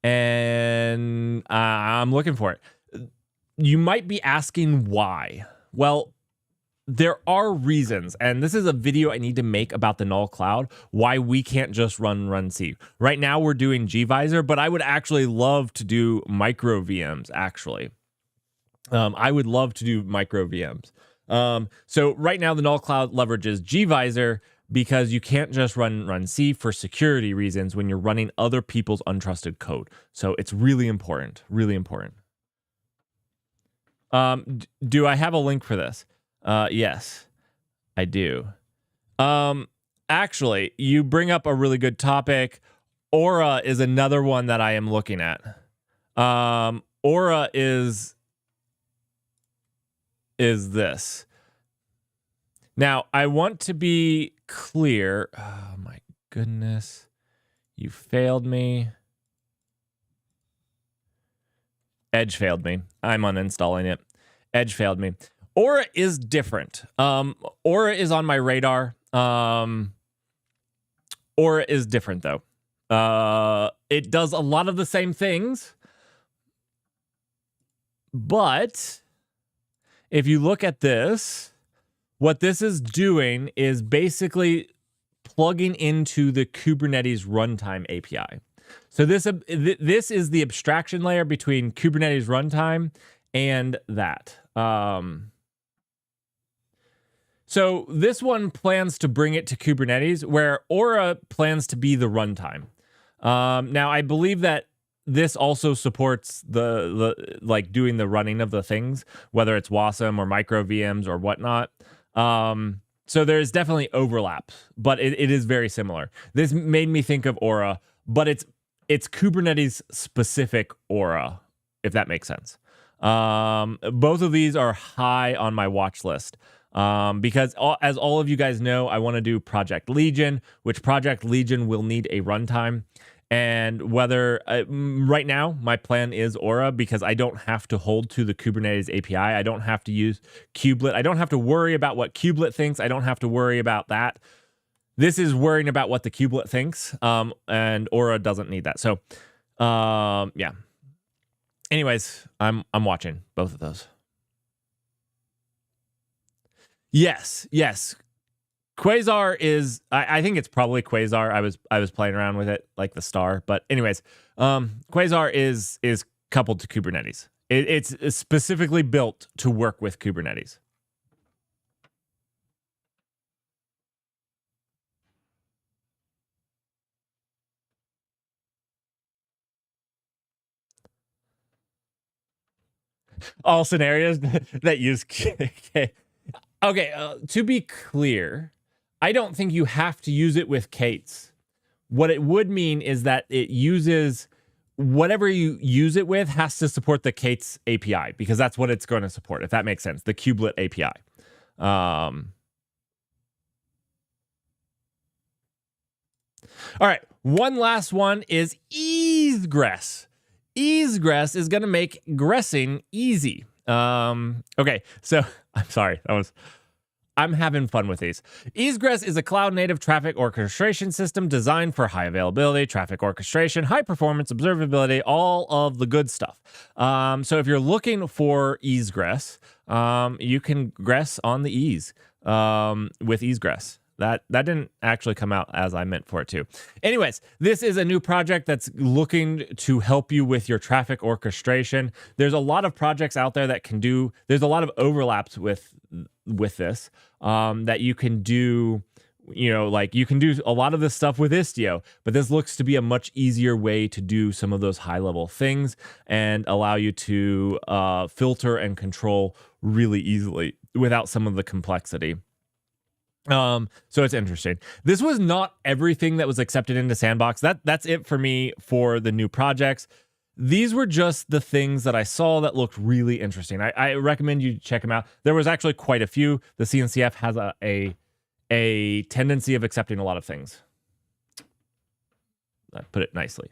And I'm looking for it. You might be asking why. Well, there are reasons, and this is a video I need to make about the null cloud, why we can't just run C. Right now we're doing gvisor, but I would actually love to do micro VMs, actually. I would love to do micro VMs. So right now the null cloud leverages gvisor because you can't just run C for security reasons when you're running other people's untrusted code. So it's really important, really important. Do I have a link for this? Yes, I do. Actually, you bring up a really good topic. Aura is another one that I am looking at. Aura is this. Now, I want to be clear. Oh my goodness. You failed me. Edge failed me. I'm uninstalling it. Edge failed me. Aura is different. Aura is on my radar. Aura is different, though. It does a lot of the same things. But if you look at this, what this is doing is basically plugging into the Kubernetes runtime API. So this is the abstraction layer between Kubernetes runtime and that. So this one plans to bring it to Kubernetes, where Aura plans to be the runtime. Now, I believe that this also supports the like doing the running of the things, whether it's Wasm or micro VMs or whatnot. So there's definitely overlap, but it is very similar. This made me think of Aura, but it's Kubernetes specific Aura, if that makes sense. Both of these are high on my watch list. Because as all of you guys know, I want to do Project Legion, which Project Legion will need a runtime. And whether right now my plan is Aura, because I don't have to hold to the Kubernetes API. I don't have to use kubelet. I don't have to worry about what kubelet thinks. I don't have to worry about that. This is worrying about what the kubelet thinks. And Aura doesn't need that. So, yeah. Anyways, I'm watching both of those. Yes. Quasar is, I think it's probably Quasar. I was playing around with it like the star, but anyways, Quasar is coupled to Kubernetes. It's specifically built to work with Kubernetes. All scenarios that use okay. To be clear, I don't think you have to use it with K8s. What it would mean is that it uses whatever you use it with has to support the K8s API, because that's what it's going to support, if that makes sense, the kubelet API. All right, one last one is Egress. Egress is going to make gressing easy. Okay, so I'm sorry, I'm having fun with these. Egress is a cloud-native traffic orchestration system designed for high availability, traffic orchestration, high performance, observability, all of the good stuff. So if you're looking for Egress, you can gress on the ease with Egress. That didn't actually come out as I meant for it to. Anyways, this is a new project that's looking to help you with your traffic orchestration. There's a lot of projects out there that can do, there's a lot of overlaps with this that you can do, like you can do a lot of this stuff with Istio, but this looks to be a much easier way to do some of those high level things and allow you to filter and control really easily without some of the complexity. So it's interesting. This was not everything that was accepted into Sandbox. That's it for me for the new projects. These were just the things that I saw that looked really interesting. I recommend you check them out. There was actually quite a few. The CNCF has a tendency of accepting a lot of things. I put it nicely.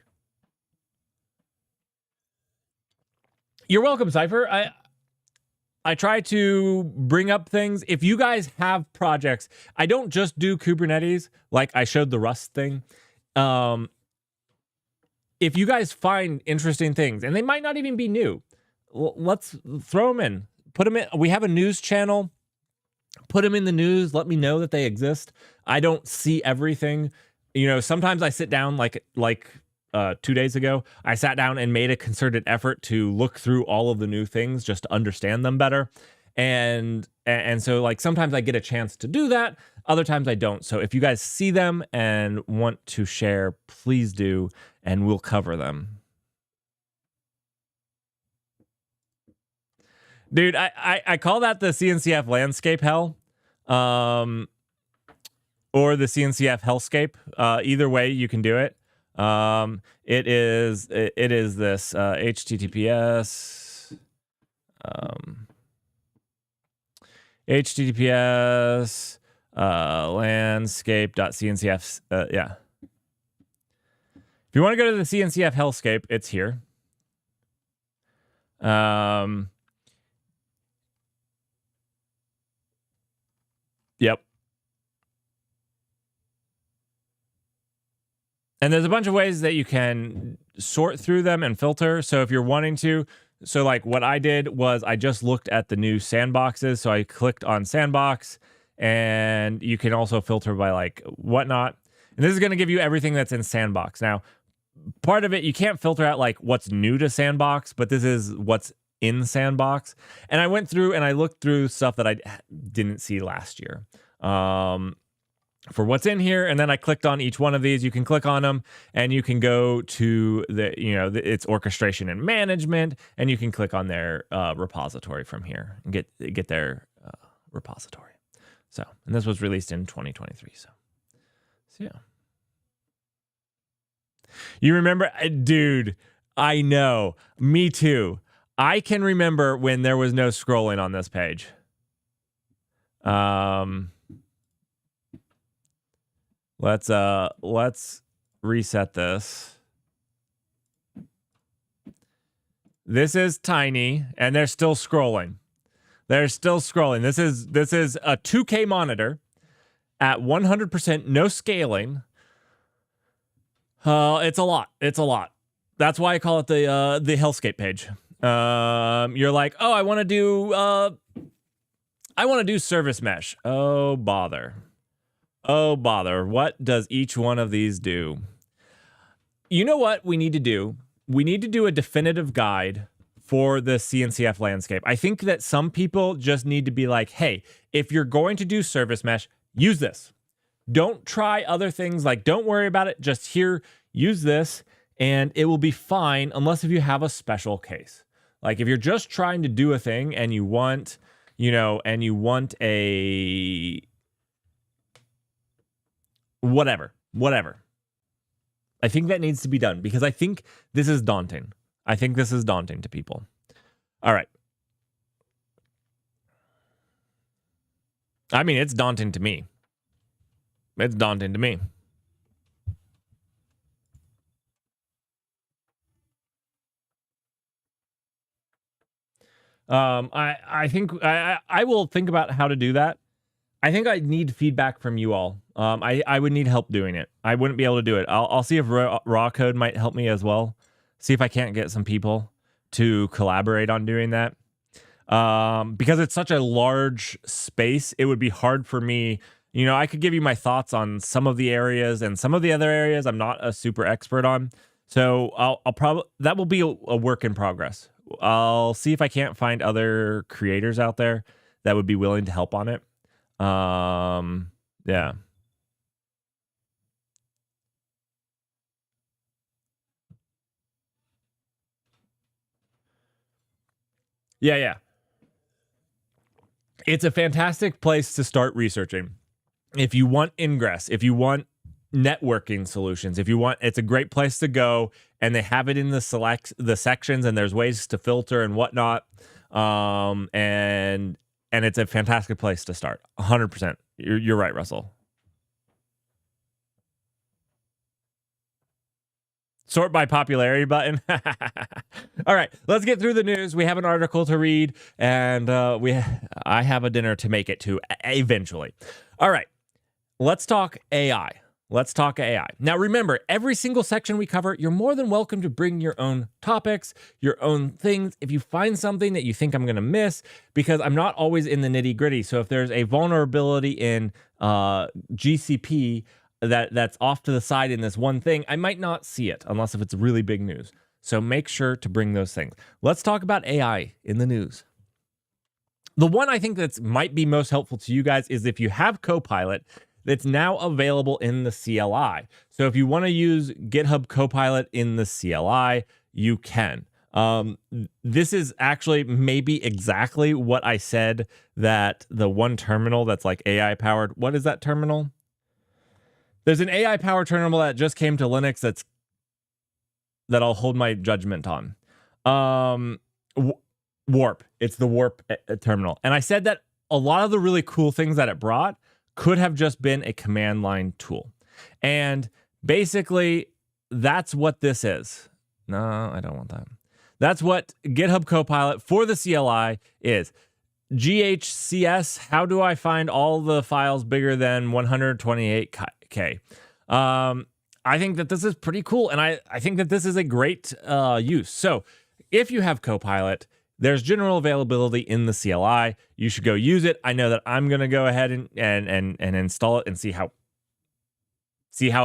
You're welcome, Cypher. I try to bring up things. If you guys have projects, I don't just do Kubernetes, like I showed the Rust thing. If you guys find interesting things, and they might not even be new, let's throw them in. Put them in. We have a news channel. Put them in the news. Let me know that they exist. I don't see everything. Sometimes I sit down like 2 days ago, I sat down and made a concerted effort to look through all of the new things just to understand them better. And so like sometimes I get a chance to do that. Other times I don't. So if you guys see them and want to share, please do, and we'll cover them. Dude, I call that the CNCF landscape hell. Or the CNCF hellscape. Either way you can do it. It is this HTTPS landscape.cncf. Yeah. If you want to go to the CNCF hellscape, it's here. Yep. And there's a bunch of ways that you can sort through them and filter. So if you're wanting to, so like what I did was I just looked at the new sandboxes. So I clicked on sandbox, and you can also filter by like whatnot. And this is going to give you everything that's in sandbox. Now, part of it, you can't filter out like what's new to sandbox, but this is what's in sandbox. And I went through and I looked through stuff that I didn't see last year. For what's in here, and then I clicked on each one of these. You can click on them, and you can go to its orchestration and management, and you can click on their repository from here and get their repository. So, and this was released in 2023. So yeah. You remember, dude? I know, me too. I can remember when there was no scrolling on this page. Let's reset this. This is tiny, and they're still scrolling. They're still scrolling. This is a 2K monitor at 100%, no scaling. It's a lot. It's a lot. That's why I call it the hellscape page. You're like, oh, I want to do I want to do service mesh. Oh, bother. Oh, bother. What does each one of these do? You know what we need to do? We need to do a definitive guide for the CNCF landscape. I think that some people just need to be like, hey, if you're going to do service mesh, use this. Don't try other things. Like, don't worry about it. Just here, use this, and it will be fine unless if you have a special case. Like, if you're just trying to do a thing and you want, and you want a whatever. I think that needs to be done because I think this is daunting. I think this is daunting to people. All right. I mean, it's daunting to me. It's daunting to me. I think I will think about how to do that. I think I need feedback from you all. I would need help doing it. I wouldn't be able to do it. I'll see if raw code might help me as well. See if I can't get some people to collaborate on doing that. Because it's such a large space, it would be hard for me. I could give you my thoughts on some of the areas, and some of the other areas I'm not a super expert on. So I'll probably, that will be a work in progress. I'll see if I can't find other creators out there that would be willing to help on it. Yeah. Yeah. It's a fantastic place to start researching. If you want Ingress, if you want networking solutions, it's a great place to go, and they have it in the sections, and there's ways to filter and whatnot. And it's a fantastic place to start. 100%. You're right, Russell. Sort by popularity button. All right, let's get through the news. We have an article to read, and I have a dinner to make it to eventually. All right, let's talk AI. Now, remember, every single section we cover, you're more than welcome to bring your own topics, your own things. If you find something that you think I'm going to miss, because I'm not always in the nitty gritty. So if there's a vulnerability in GCP that's off to the side in this one thing, I might not see it unless if it's really big news. So make sure to bring those things. Let's talk about AI in the news. The one I think that might be most helpful to you guys is if you have Copilot, that's now available in the CLI. So if you want to use GitHub Copilot in the CLI, you can. This is actually maybe exactly what I said, that the one terminal that's like AI powered. What is that terminal? There's an AI powered terminal that just came to Linux that I'll hold my judgment on. Warp. It's the Warp terminal. And I said that a lot of the really cool things that it brought could have just been a command line tool. And basically, that's what this is. No, I don't want that. That's what GitHub Copilot for the CLI is. GHCS, how do I find all the files bigger than 128K? I think that this is pretty cool, and I think that this is a great use. So if you have Copilot, there's general availability in the CLI. You should go use it. I know that I'm going to go ahead and install it and see how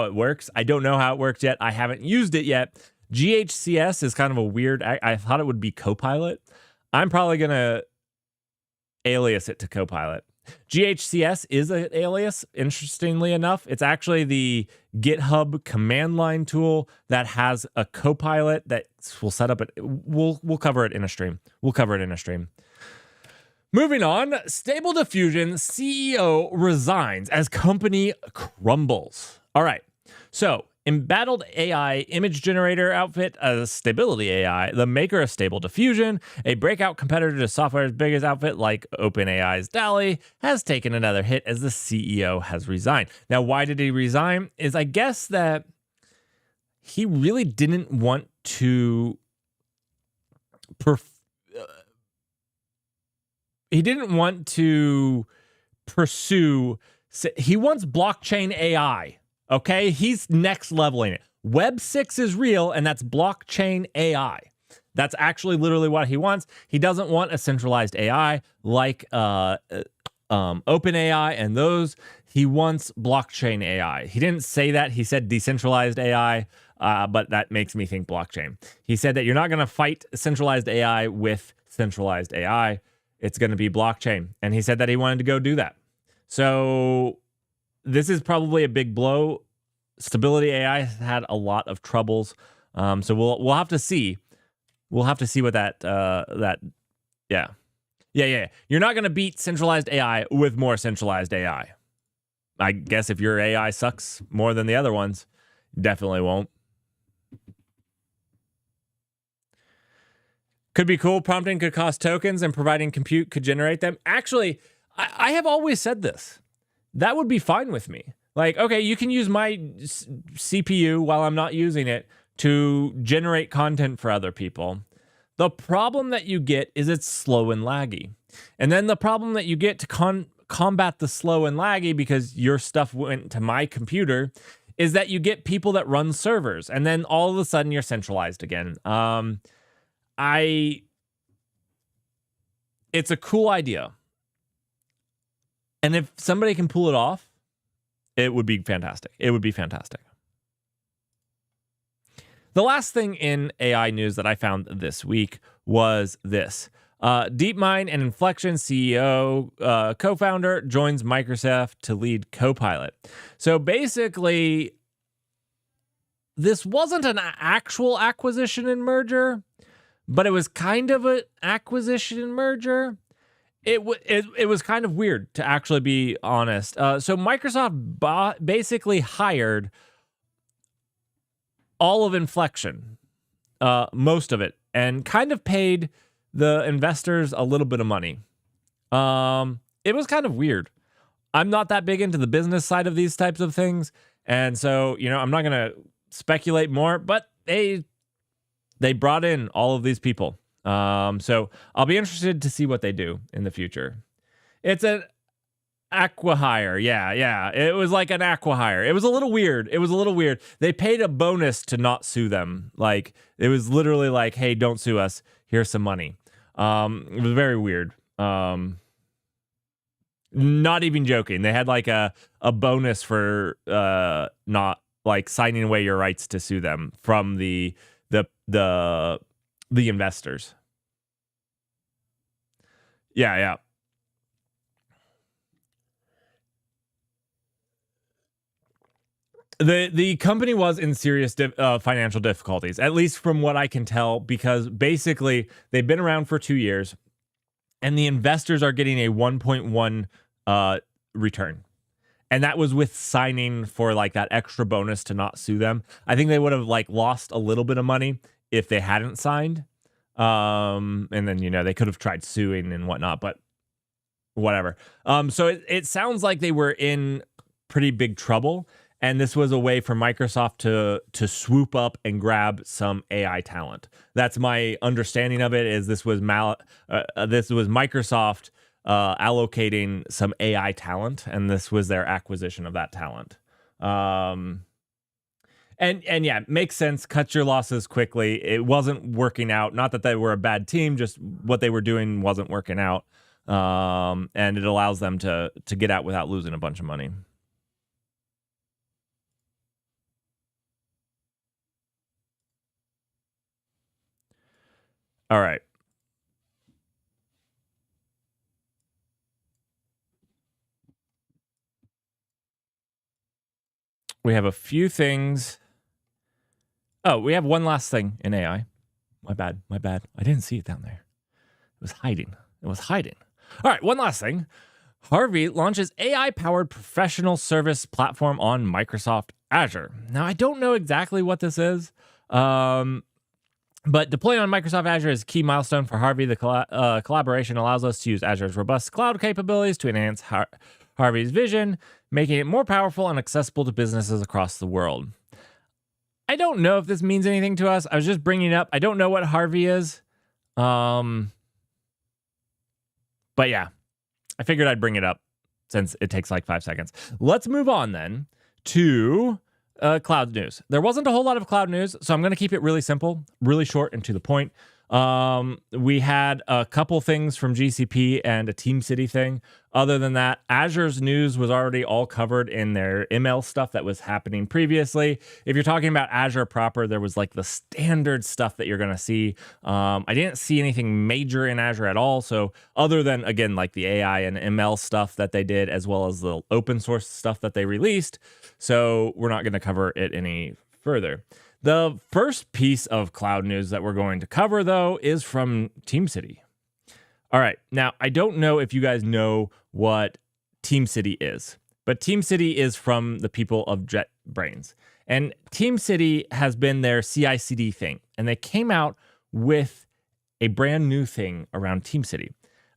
it works. I don't know how it works yet. I haven't used it yet. GHCS is kind of a weird, I thought it would be Copilot. I'm probably going to alias it to Copilot. GHCS is an alias, interestingly enough. It's actually the GitHub command line tool that has a Copilot that will set up it. We'll cover it in a stream. Moving on, Stable Diffusion CEO resigns as company crumbles. All right, so embattled AI image generator outfit, Stability AI, the maker of Stable Diffusion, a breakout competitor to software's biggest outfit like OpenAI's DALL-E, has taken another hit as the CEO has resigned. Now, why did he resign? Is I guess that he really didn't want to pursue. He wants blockchain AI. Okay, he's next leveling it. Web 6 is real, and that's blockchain AI. That's actually literally what he wants. He doesn't want a centralized AI like OpenAI and those. He wants blockchain AI. He didn't say that. He said decentralized AI, but that makes me think blockchain. He said that you're not going to fight centralized AI with centralized AI. It's going to be blockchain. And he said that he wanted to go do that. So this is probably a big blow. Stability AI has had a lot of troubles. So we'll have to see. We'll have to see what yeah. You're not going to beat centralized AI with more centralized AI. I guess if your AI sucks more than the other ones, definitely won't. Could be cool. Prompting could cost tokens and providing compute could generate them. Actually, I have always said this. That would be fine with me. Like, okay, you can use my CPU while I'm not using it to generate content for other people. The problem that you get is it's slow and laggy. And then the problem that you get to combat the slow and laggy, because your stuff went to my computer, is that you get people that run servers. And then all of a sudden you're centralized again. It's a cool idea. And if somebody can pull it off, it would be fantastic. It would be fantastic. The last thing in AI news that I found this week was this. DeepMind and Inflection CEO, co-founder, joins Microsoft to lead Copilot. So basically, this wasn't an actual acquisition and merger, but it was kind of an acquisition and merger. It was kind of weird, to actually be honest. So Microsoft basically hired all of Inflection, most of it, and kind of paid the investors a little bit of money. It was kind of weird. I'm not that big into the business side of these types of things, and so, I'm not going to speculate more, but they brought in all of these people. So I'll be interested to see what they do in the future. It's an acqui-hire. Yeah. It was like an acqui-hire. It was a little weird. They paid a bonus to not sue them. Like, it was literally like, hey, don't sue us. Here's some money. It was very weird. Not even joking. They had like a bonus for not like signing away your rights to sue them from the investors. Yeah. The company was in serious financial difficulties, at least from what I can tell, because basically they've been around for 2 years, and the investors are getting a 1.1 return. And that was with signing for like that extra bonus to not sue them. I think they would have like lost a little bit of money if they hadn't signed. And then, they could have tried suing and whatnot, but whatever. So it sounds like they were in pretty big trouble. And this was a way for Microsoft to swoop up and grab some AI talent. That's my understanding of it. Is this was Microsoft allocating some AI talent, and this was their acquisition of that talent. And yeah, makes sense. Cut your losses quickly. It wasn't working out. Not that they were a bad team, just what they were doing wasn't working out. And it allows them to get out without losing a bunch of money. All right. We have a few things. Oh, we have one last thing in AI. My bad. I didn't see it down there. It was hiding. All right, one last thing. Harvey launches AI-powered professional service platform on Microsoft Azure. Now, I don't know exactly what this is, but deploying on Microsoft Azure is a key milestone for Harvey. The collaboration allows us to use Azure's robust cloud capabilities to enhance Harvey's vision, making it more powerful and accessible to businesses across the world. I don't know if this means anything to us. I was just bringing it up. I don't know what Harvey is. But yeah, I figured I'd bring it up since it takes like 5 seconds. Let's move on then to cloud news. There wasn't a whole lot of cloud news, so I'm going to keep it really simple, really short, and to the point. We had a couple things from GCP and a TeamCity thing. Other than that, Azure's news was already all covered in their ML stuff that was happening previously. If you're talking about Azure proper, there was like the standard stuff that you're going to see. I didn't see anything major in Azure at all. So other than, again, like the AI and ML stuff that they did, as well as the open source stuff that they released. So we're not going to cover it any further. The first piece of cloud news that we're going to cover, though, is from TeamCity. All right. Now, I don't know if you guys know what TeamCity is, but TeamCity is from the people of JetBrains. And TeamCity has been their CI/CD thing, and they came out with a brand new thing around TeamCity.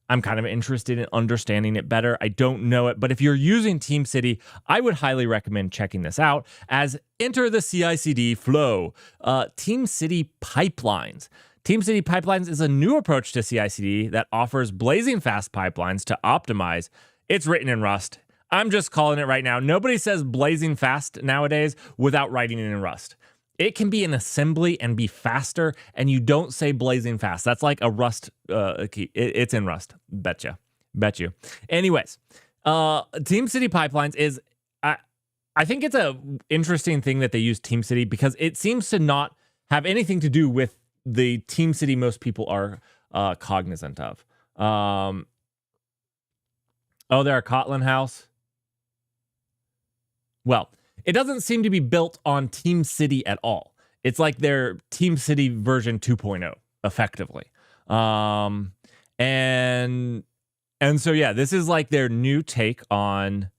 I'm kind of interested in understanding it better. I don't know it, but if you're using TeamCity, I would highly recommend checking this out as enter the CI/CD flow. TeamCity Pipelines. TeamCity Pipelines is a new approach to CI/CD that offers blazing fast pipelines to optimize. It's written in Rust. I'm just calling it right now. Nobody says blazing fast nowadays without writing it in Rust. It can be an assembly and be faster, and you don't say blazing fast. That's like a Rust key. It's in Rust. Bet you. Anyways, TeamCity Pipelines is, I think it's a interesting thing that they use TeamCity because it seems to not have anything to do with the TeamCity most people are cognizant of. Oh, they're a Kotlin house. Well, it doesn't seem to be built on TeamCity at all. It's like their TeamCity version 2.0, effectively. And so, yeah, this is like their new take on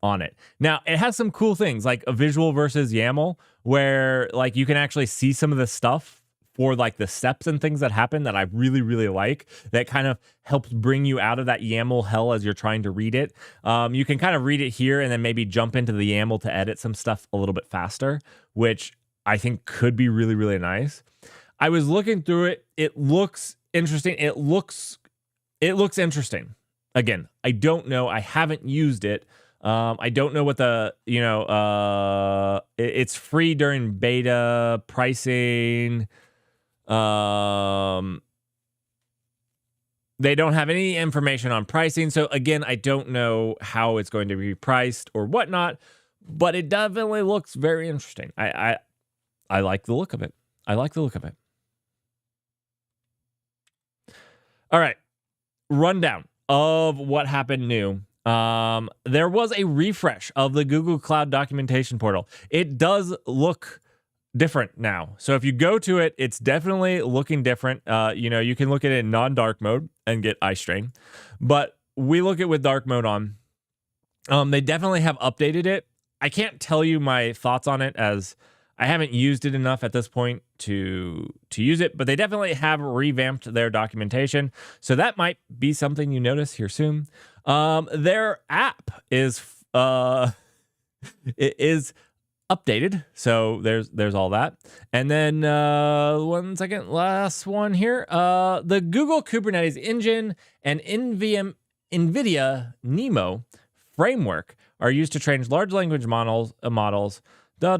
it. Now, it has some cool things like a visual versus YAML where like you can actually see some of the stuff for like the steps and things that happen that I really, really like. That kind of helps bring you out of that YAML hell as you're trying to read it. You can kind of read it here and then maybe jump into the YAML to edit some stuff a little bit faster, which I think could be really, really nice. I was looking through it. It looks interesting. It looks interesting. Again, I don't know. I haven't used it. I don't know what the, it's free during beta pricing. They don't have any information on pricing. So again, I don't know how it's going to be priced or whatnot, but it definitely looks very interesting. I like the look of it. All right. Rundown of what happened new. There was a refresh of the Google Cloud documentation portal. It does look different now. So if you go to it, it's definitely looking different. You can look at it in non-dark mode and get eye strain, but we look at with dark mode on. They definitely have updated it. I can't tell you my thoughts on it as I haven't used it enough at this point to use it, but they definitely have revamped their documentation. So that might be something you notice here soon. Their app is it is updated, so there's all that. And then one second, last one here. The Google Kubernetes engine and NVIDIA NeMo framework are used to train large language models. Due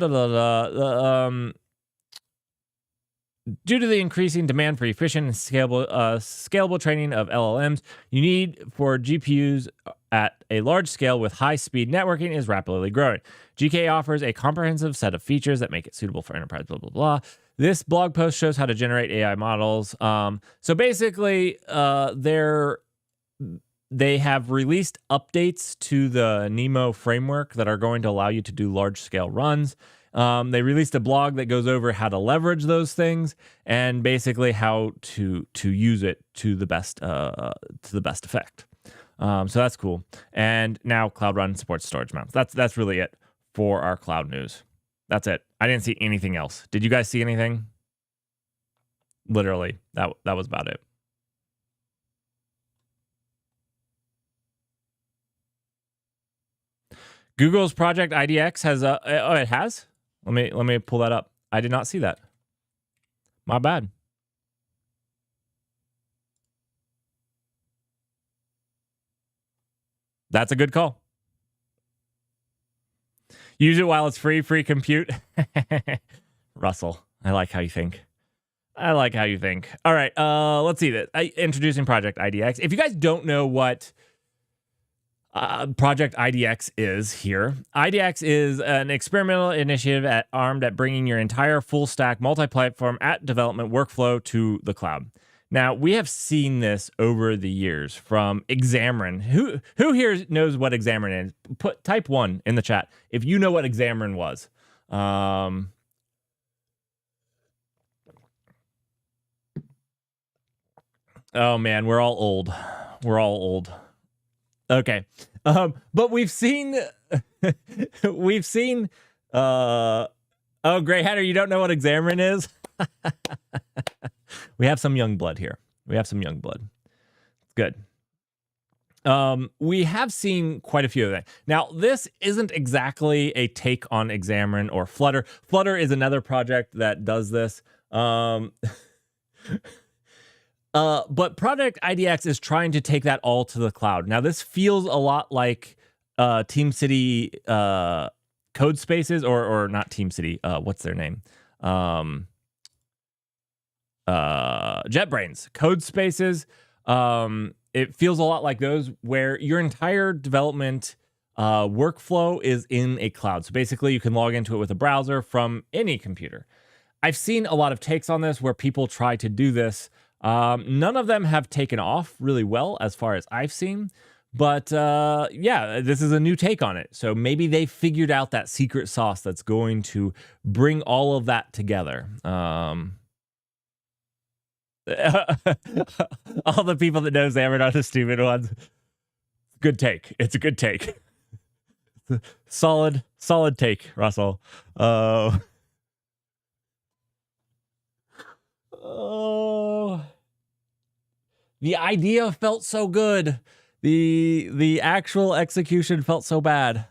to the increasing demand for efficient and scalable training of LLMs, you need for GPUs at a large scale with high-speed networking is rapidly growing. GK offers a comprehensive set of features that make it suitable for enterprise, blah, blah, blah. This blog post shows how to generate AI models. So basically, they have released updates to the NeMo framework that are going to allow you to do large-scale runs. They released a blog that goes over how to leverage those things and basically how to use it to the best effect. So that's cool. And now Cloud Run supports storage mounts. That's really it for our cloud news. That's it. I didn't see anything else. Did you guys see anything? Literally, that was about it. Google's Project IDX has it has? Let me pull that up. I did not see that. My bad. That's a good call. Use it while it's free compute. Russell, I like how you think. All right, let's see that. Introducing Project IDX. If you guys don't know what Project IDX is here, IDX is an experimental initiative armed at bringing your entire full stack multi-platform app development workflow to the cloud. Now, we have seen this over the years from Xamarin. Who here knows what Xamarin is? Type 1 in the chat if you know what Xamarin was. Oh man, we're all old. Okay. But we've seen oh, Grey Hatter, you don't know what Xamarin is? We have some young blood here. Good. We have seen quite a few of them. Now, this isn't exactly a take on Xamarin or Flutter. Flutter is another project that does this. But Project IDX is trying to take that all to the cloud. Now, this feels a lot like TeamCity code spaces, or not TeamCity. What's their name? JetBrains code spaces. It feels a lot like those, where your entire development workflow is in a cloud. So basically, you can log into it with a browser from any computer. I've seen a lot of takes on this where people try to do this. None of them have taken off really well as far as I've seen. But yeah, this is a new take on it. So maybe they figured out that secret sauce that's going to bring all of that together. All the people that know Xamarin are the stupid ones. Good take. It's a good take. Solid take, Russell. Oh, the idea felt so good. The actual execution felt so bad.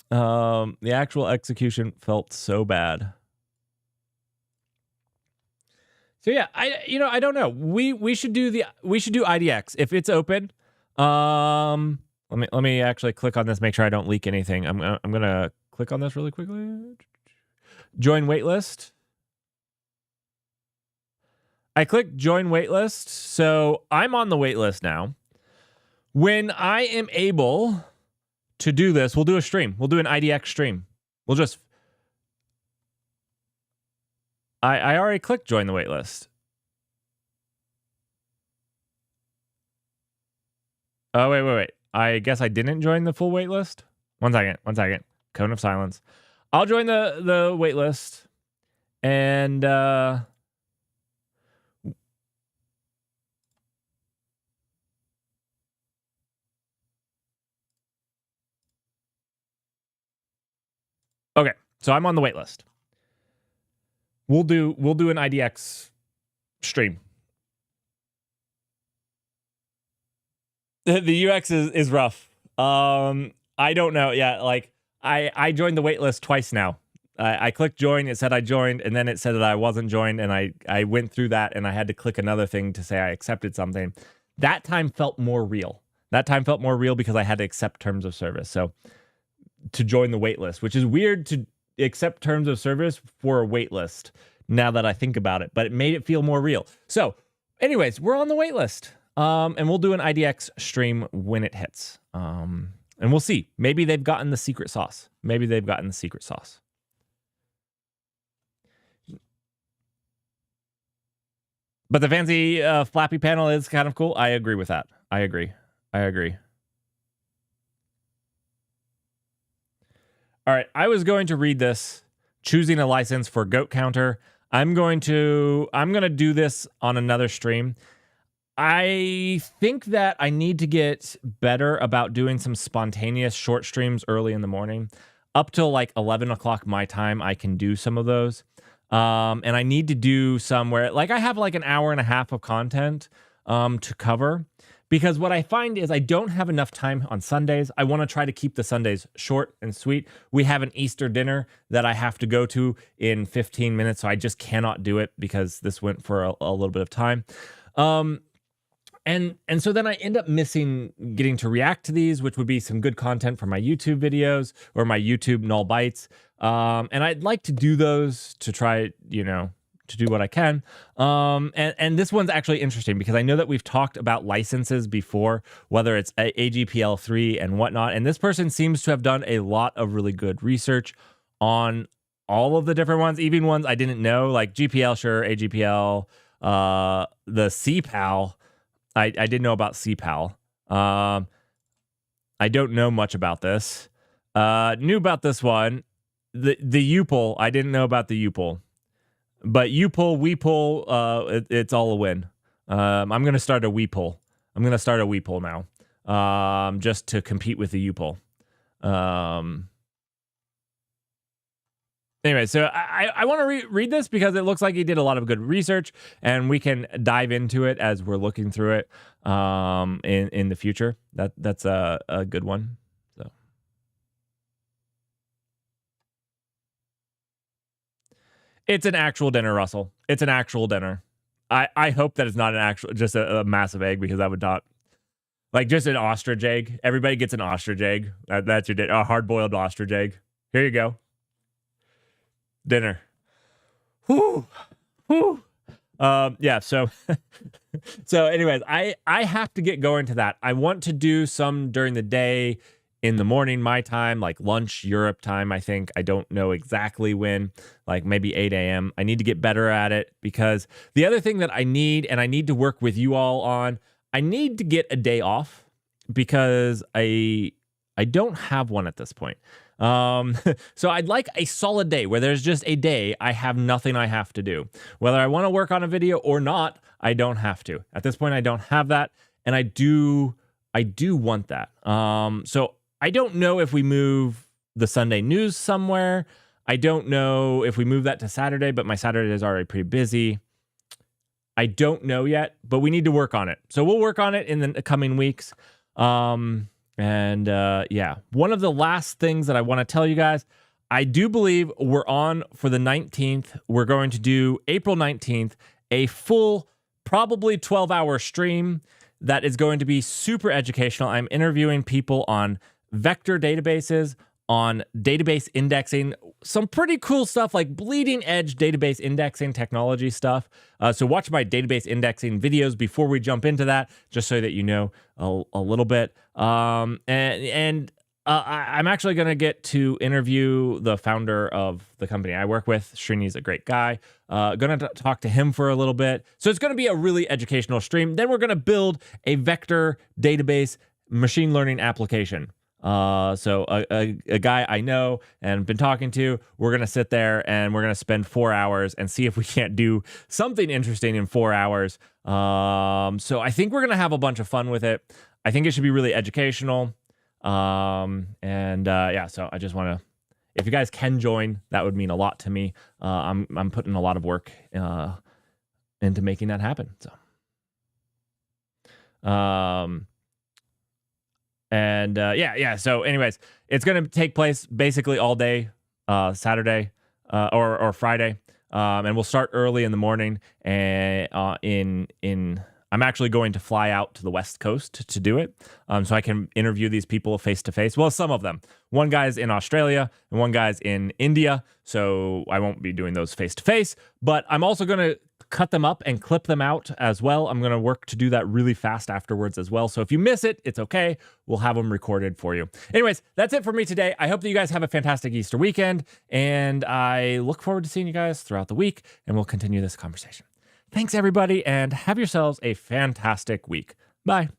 The actual execution felt so bad. So yeah, I don't know. We should do IDX if it's open. Let me actually click on this, make sure I don't leak anything. I'm gonna click on this really quickly. Join waitlist. I clicked join waitlist, so I'm on the waitlist now. When I am able to do this, we'll do a stream. We'll do an IDX stream. We'll just... I already clicked join the waitlist. Oh, wait. I guess I didn't join the full waitlist. One second. Cone of silence. I'll join the waitlist. And... okay, so I'm on the waitlist. We'll do an IDX stream. The UX is rough. I don't know. Yeah, like I joined the waitlist twice now. I clicked join, it said I joined, and then it said that I wasn't joined, and I went through that, and I had to click another thing to say I accepted something. That time felt more real. Because I had to accept terms of service. So to join the waitlist, which is weird to accept terms of service for a waitlist now that I think about it, but it made it feel more real. So anyways, we're on the waitlist. And we'll do an IDX stream when it hits. And we'll see. Maybe they've gotten the secret sauce. But the fancy flappy panel is kind of cool. I agree with that. I agree. All right, I was going to read this, choosing a license for goat counter. I'm going to do this on another stream. I think that I need to get better about doing some spontaneous short streams early in the morning. Up till like 11 o'clock my time, I can do some of those. And I need to do some where, like, I have like an hour and a half of content to cover. Because what I find is I don't have enough time on Sundays. I want to try to keep the Sundays short and sweet. We have an Easter dinner that I have to go to in 15 minutes, so I just cannot do it because this went for a little bit of time. And so then I end up missing getting to react to these, which would be some good content for my YouTube videos or my YouTube null bytes. And I'd like to do those to try, to do what I can. And this one's actually interesting because I know that we've talked about licenses before, whether it's AGPL3 and whatnot. And this person seems to have done a lot of really good research on all of the different ones, even ones I didn't know, like GPL, sure, AGPL, the CPAL. I didn't know about CPAL. I don't know much about this. Knew about this one. The UPL, I didn't know about the UPL. But UPL, WePull, it's all a win. I'm going to start a WePull. I'm going to start a WePull now, just to compete with the UPL. Anyway, so I want to read this because it looks like he did a lot of good research, and we can dive into it as we're looking through it in the future. That's a good one. So it's an actual dinner, Russell. It's an actual dinner. I hope that it's not an actual, just a massive egg, because that would not, like, just an ostrich egg. Everybody gets an ostrich egg. That's your a hard-boiled ostrich egg. Here you go. Dinner. Whew. Yeah, so so anyways, I have to get going to that. I want to do some during the day, in the morning, my time, like lunch, Europe time, I think. I don't know exactly when, like maybe 8 a.m. I need to get better at it, because the other thing that I need, and I need to work with you all on, I need to get a day off, because I don't have one at this point. So I'd like a solid day where there's just a day I have nothing I have to do. Whether I want to work on a video or not, I don't have to. At this point, I don't have that, and I do want that. So I don't know if we move the Sunday news somewhere. I don't know if we move that to Saturday, but my Saturday is already pretty busy. I don't know yet, but we need to work on it. So we'll work on it in the coming weeks. Yeah, one of the last things that I want to tell you guys, I do believe we're on for the 19th. We're going to do April 19th, a full, probably 12-hour stream that is going to be super educational. I'm interviewing people on vector databases, on database indexing, some pretty cool stuff, like bleeding edge database indexing technology stuff. So watch my database indexing videos before we jump into that, just so that you know a little bit. I'm actually going to get to interview the founder of the company I work with. Srini's a great guy. Going to talk to him for a little bit. So it's going to be a really educational stream. Then we're going to build a vector database machine learning application. So a guy I know and been talking to, we're going to sit there and we're going to spend 4 hours and see if we can't do something interesting in 4 hours. So I think we're going to have a bunch of fun with it. I think it should be really educational. Yeah, so I just want to, if you guys can join, that would mean a lot to me. I'm putting a lot of work, into making that happen. So, so anyways, it's going to take place basically all day, Saturday, or Friday. And we'll start early in the morning, and I'm actually going to fly out to the West Coast to do it, so I can interview these people face to face. Well, some of them. One guy's in Australia and one guy's in India, so I won't be doing those face to face. But I'm also going to cut them up and clip them out as well. I'm going to work to do that really fast afterwards as well. So if you miss it, it's okay. We'll have them recorded for you. Anyways, that's it for me today. I hope that you guys have a fantastic Easter weekend, and I look forward to seeing you guys throughout the week, and we'll continue this conversation. Thanks, everybody, and have yourselves a fantastic week. Bye.